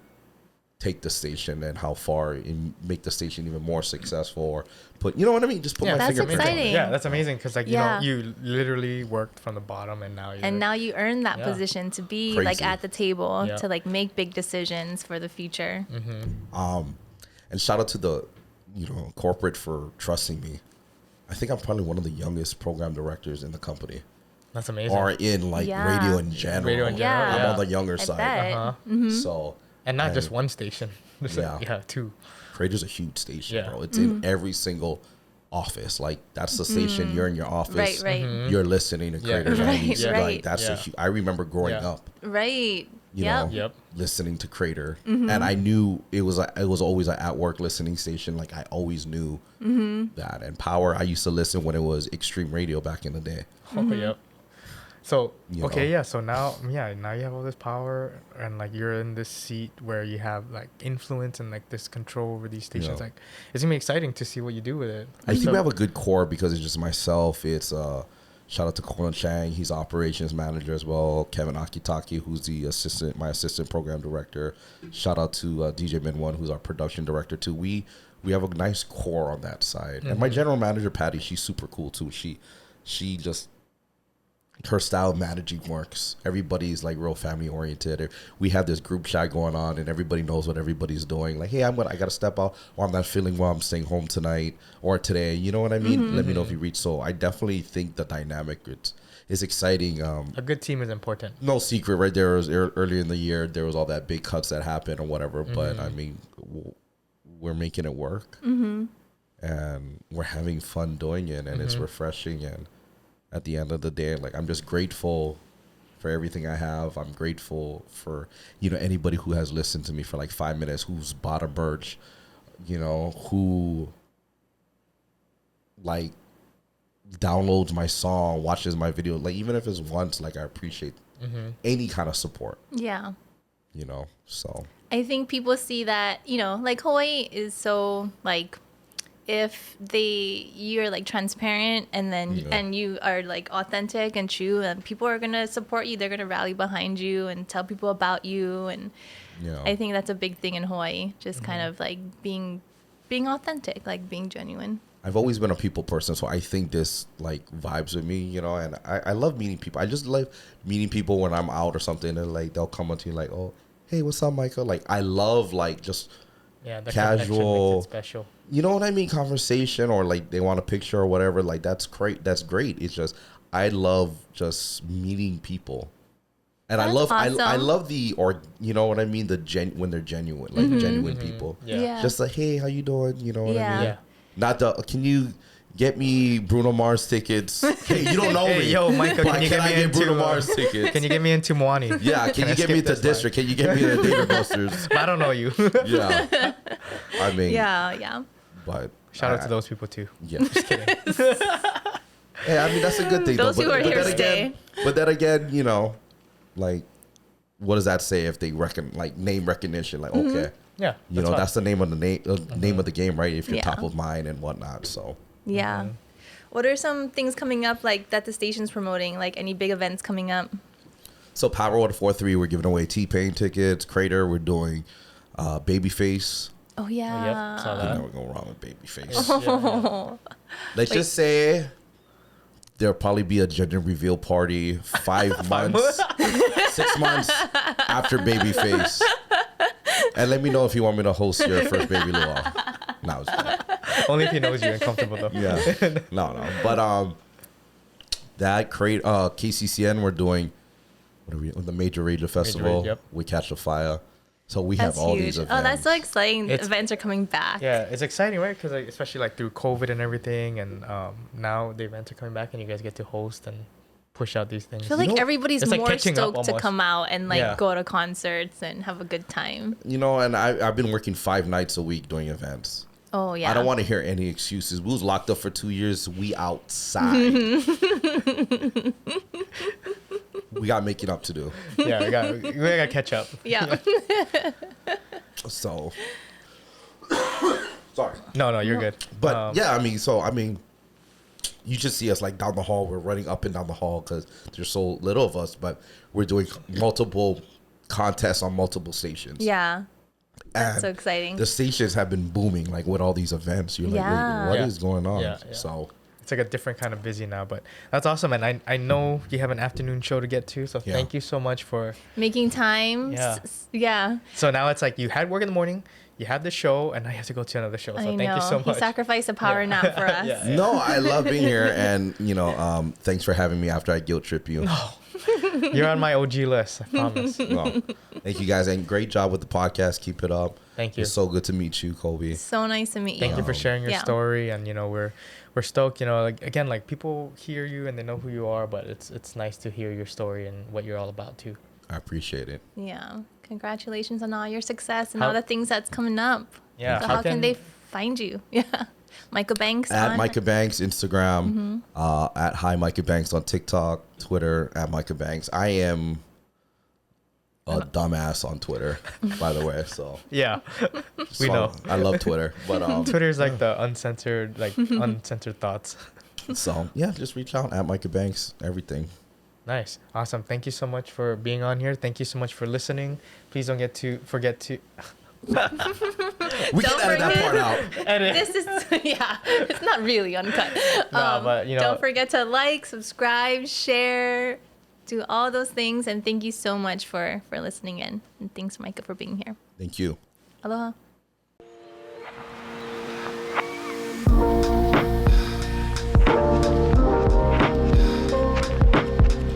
Speaker 3: take the station and how far and make the station even more successful, or put, you know what I mean? Just put my
Speaker 1: That's
Speaker 3: fingerprint on it.
Speaker 1: exciting.
Speaker 2: Yeah, that's amazing because
Speaker 1: Yeah.
Speaker 2: you literally worked from the bottom and now you're
Speaker 1: And now you earn that
Speaker 2: Yeah.
Speaker 1: position to be
Speaker 3: Crazy.
Speaker 1: like at the table
Speaker 2: Yeah.
Speaker 1: to like make big decisions for the future.
Speaker 3: And shout out to the, corporate for trusting me. I think I'm probably one of the youngest program directors in the company,
Speaker 2: That's amazing.
Speaker 3: or in like
Speaker 1: Yeah.
Speaker 3: radio in general.
Speaker 2: Radio in general,
Speaker 1: Yeah.
Speaker 3: I'm
Speaker 2: yeah.
Speaker 3: on the younger
Speaker 1: I
Speaker 3: side.
Speaker 1: bet.
Speaker 2: Uh-huh.
Speaker 3: So,
Speaker 2: And not just one station. There's
Speaker 3: Yeah.
Speaker 2: 2.
Speaker 3: Krater's a huge station,
Speaker 2: Yeah.
Speaker 3: bro. It's in every single office. Like, that's the station. You're in your office.
Speaker 1: Right.
Speaker 3: You're listening to
Speaker 2: Yeah.
Speaker 3: Krater.
Speaker 1: Right,
Speaker 3: Like,
Speaker 1: right.
Speaker 3: that's
Speaker 2: Yeah.
Speaker 3: I remember growing
Speaker 2: Yeah.
Speaker 3: up,
Speaker 1: Right.
Speaker 3: you
Speaker 1: Yep.
Speaker 3: know,
Speaker 2: Yep.
Speaker 3: listening to Krater, and I knew it was always an at work listening station. Like, I always knew that. And Power, I used to listen when it was Extreme Radio back in the day.
Speaker 2: Oh, yep. So
Speaker 3: You
Speaker 2: okay,
Speaker 3: know?
Speaker 2: yeah. So now you have all this power, and like you're in this seat where you have like influence and like this control over these stations.
Speaker 3: Yeah.
Speaker 2: Like it's gonna be exciting to see what you do with it.
Speaker 3: I think
Speaker 2: So-
Speaker 3: we have a good core because it's just myself. It's shout out to Colin Chang, he's operations manager as well. Kevin Akitaki, who's my assistant program director. Shout out to DJ Min1, who's our production director too. We have a nice core on that side. And my general manager Patty, she's super cool too. She just, her style of managing works. Everybody's like real family oriented. We have this group chat going on, and everybody knows what everybody's doing. Like, hey, I gotta step out, or I'm not feeling well. I'm staying home tonight or today. You know what I mean? Let me know if you reach. So I definitely think the dynamic is exciting.
Speaker 2: a good team is important.
Speaker 3: No secret, right? There was earlier in the year there was all that big cuts that happened or whatever. But I mean, we're making it work, and we're having fun doing it, and it's refreshing. And at the end of the day, like, I'm just grateful for everything I have. I'm grateful for, anybody who has listened to me for like 5 minutes, who's bought a merch, who like downloads my song, watches my video. Like, even if it's once, like, I appreciate any kind of support,
Speaker 1: Yeah.
Speaker 3: So
Speaker 1: I think people see that, like Hawaii is so like, if you're like transparent and then
Speaker 3: Yeah.
Speaker 1: and you are like authentic and true, and people are gonna support you, they're gonna rally behind you and tell people about you. And I think that's a big thing in Hawaii, just kind of like being authentic, like being genuine.
Speaker 3: I've always been a people person, so I think this like vibes with me, and I love meeting people. I just love meeting people when I'm out or something, and like they'll come up to you like, oh, hey, what's up, Micah? Like, I love like just
Speaker 2: Yeah, the
Speaker 3: casual,
Speaker 2: connection makes it special.
Speaker 3: you know what I mean, conversation, or like they want a picture or whatever. Like, that's great. That's great. It's just, I love just meeting people, and
Speaker 1: That's
Speaker 3: I love
Speaker 1: awesome.
Speaker 3: I love you know what I mean, when they're genuine, like genuine people.
Speaker 2: Yeah.
Speaker 3: Just like, hey, how you doing? You know what I
Speaker 1: Yeah.
Speaker 3: mean?
Speaker 2: Yeah.
Speaker 3: Not the, can you get me Bruno Mars tickets? Hey, you don't know
Speaker 2: Hey,
Speaker 3: me.
Speaker 2: yo, Micah,
Speaker 3: but
Speaker 2: can you
Speaker 3: can
Speaker 2: get
Speaker 3: I
Speaker 2: me
Speaker 3: get
Speaker 2: into
Speaker 3: Bruno Mars tickets?
Speaker 2: Can you get me into Moani?
Speaker 3: Yeah, can
Speaker 2: I
Speaker 3: you get me
Speaker 2: skip
Speaker 3: to
Speaker 2: this
Speaker 3: District? Can you get me to David Busters?
Speaker 2: I don't know you.
Speaker 3: Yeah. I mean,
Speaker 1: Yeah.
Speaker 3: but
Speaker 2: Shout out to those people too.
Speaker 3: Yeah. Just kidding. Hey, I mean, that's a good thing.
Speaker 1: Those
Speaker 3: though.
Speaker 1: who are here
Speaker 3: then
Speaker 1: to stay.
Speaker 3: again, but then again, like, what does that say if they name recognition? Like, okay,
Speaker 2: Yeah.
Speaker 3: that's the name of the name of the game, right? If you're
Speaker 1: Yeah.
Speaker 3: top of mind and whatnot. So
Speaker 1: Yeah. What are some things coming up like that the station's promoting? Like any big events coming up?
Speaker 3: So Power 104.3, we're giving away T-Pain tickets. Krater, we're doing Babyface.
Speaker 1: Oh yeah.
Speaker 2: Yep. Saw
Speaker 3: You
Speaker 2: that.
Speaker 3: never go wrong with Babyface.
Speaker 1: Oh.
Speaker 3: Let's just say there'll probably be a gender reveal party 5 months, 6 months after Babyface. And let me know if you want me to host your first baby luau. No, it's fine.
Speaker 2: Only if he knows you and comfortable though.
Speaker 3: Yeah. No. But that KCCN, we're doing the Major Rager Festival.
Speaker 2: Rage, yep.
Speaker 3: We Catch a Fire. So we
Speaker 1: That's
Speaker 3: have all
Speaker 1: huge.
Speaker 3: these events.
Speaker 1: Oh, that's so exciting.
Speaker 2: It's-
Speaker 1: Events are coming back.
Speaker 2: Yeah, it's exciting, right? Because especially like through COVID and everything, and now the events are coming back, and you guys get to host and push out these things.
Speaker 1: I feel like everybody's
Speaker 2: It's like
Speaker 1: more
Speaker 2: catching up
Speaker 1: stoked to
Speaker 2: almost.
Speaker 1: come out and like
Speaker 2: Yeah.
Speaker 1: go to concerts and have a good time.
Speaker 3: And I've been working 5 nights a week doing events.
Speaker 1: Oh yeah.
Speaker 3: I don't want to hear any excuses. We was locked up for 2 years. We outside. We got making up to do.
Speaker 2: Yeah, we got to catch up.
Speaker 1: Yeah.
Speaker 3: So, sorry.
Speaker 2: No, you're good.
Speaker 3: But yeah, I mean, you just see us like down the hall. We're running up and down the hall because there's so little of us. But we're doing multiple contests on multiple stations.
Speaker 1: Yeah. That's
Speaker 3: And
Speaker 1: so exciting.
Speaker 3: the stations have been booming, like with all these events. You're
Speaker 1: Yeah.
Speaker 3: like, wait, what is
Speaker 2: Yeah.
Speaker 3: going on?
Speaker 2: Yeah.
Speaker 3: So
Speaker 2: It's like a different kind of busy now, but that's awesome. And I know you have an afternoon show to get to, so
Speaker 3: Yeah.
Speaker 2: thank you so much for.
Speaker 1: Making time.
Speaker 2: Yeah.
Speaker 1: Yeah.
Speaker 2: So now it's like you had work in the morning, you had the show, and now you have to go to another show. So
Speaker 1: I
Speaker 2: thank
Speaker 1: know.
Speaker 2: you so
Speaker 1: He
Speaker 2: much.
Speaker 1: sacrificed a power nap for us.
Speaker 2: Yeah.
Speaker 3: no, I love being here, and thanks for having me after I guilt trip you.
Speaker 2: You're on my OG list, I promise.
Speaker 3: Well, thank you guys, and great job with the podcast. Keep it up.
Speaker 2: Thank you.
Speaker 3: It's so good to meet you, Kolby.
Speaker 1: So nice to meet you.
Speaker 2: Thank you for sharing your
Speaker 1: Yeah.
Speaker 2: story, and we're stoked. Like again, like people hear you and they know who you are, but it's nice to hear your story and what you're all about too.
Speaker 3: I appreciate it.
Speaker 1: Yeah. Congratulations on all your success and
Speaker 2: How-
Speaker 1: all the things that's coming up.
Speaker 2: Yeah,
Speaker 1: So
Speaker 2: how
Speaker 1: how can
Speaker 2: can-
Speaker 1: they find you? Yeah. Micah Banks
Speaker 3: At
Speaker 1: on
Speaker 3: Micah Banks, Instagram, at Hi Micah Banks on TikTok, Twitter, at Micah Banks. I am a dumbass on Twitter, by the way. So
Speaker 2: Yeah, we know.
Speaker 3: I love Twitter, but
Speaker 2: Twitter's like the uncensored, uncensored thoughts.
Speaker 3: so yeah, just reach out at Micah Banks. Everything.
Speaker 2: Nice, awesome. Thank you so much for being on here. Thank you so much for listening. Please don't forget to.
Speaker 3: We
Speaker 1: Don't
Speaker 3: can edit that
Speaker 1: forget-
Speaker 3: part out.
Speaker 2: Edit.
Speaker 1: This is it's not really uncut.
Speaker 2: But
Speaker 1: Don't forget to like, subscribe, share, do all those things, and thank you so much for listening in. And thanks, Micah, for being here.
Speaker 3: Thank you.
Speaker 1: Aloha.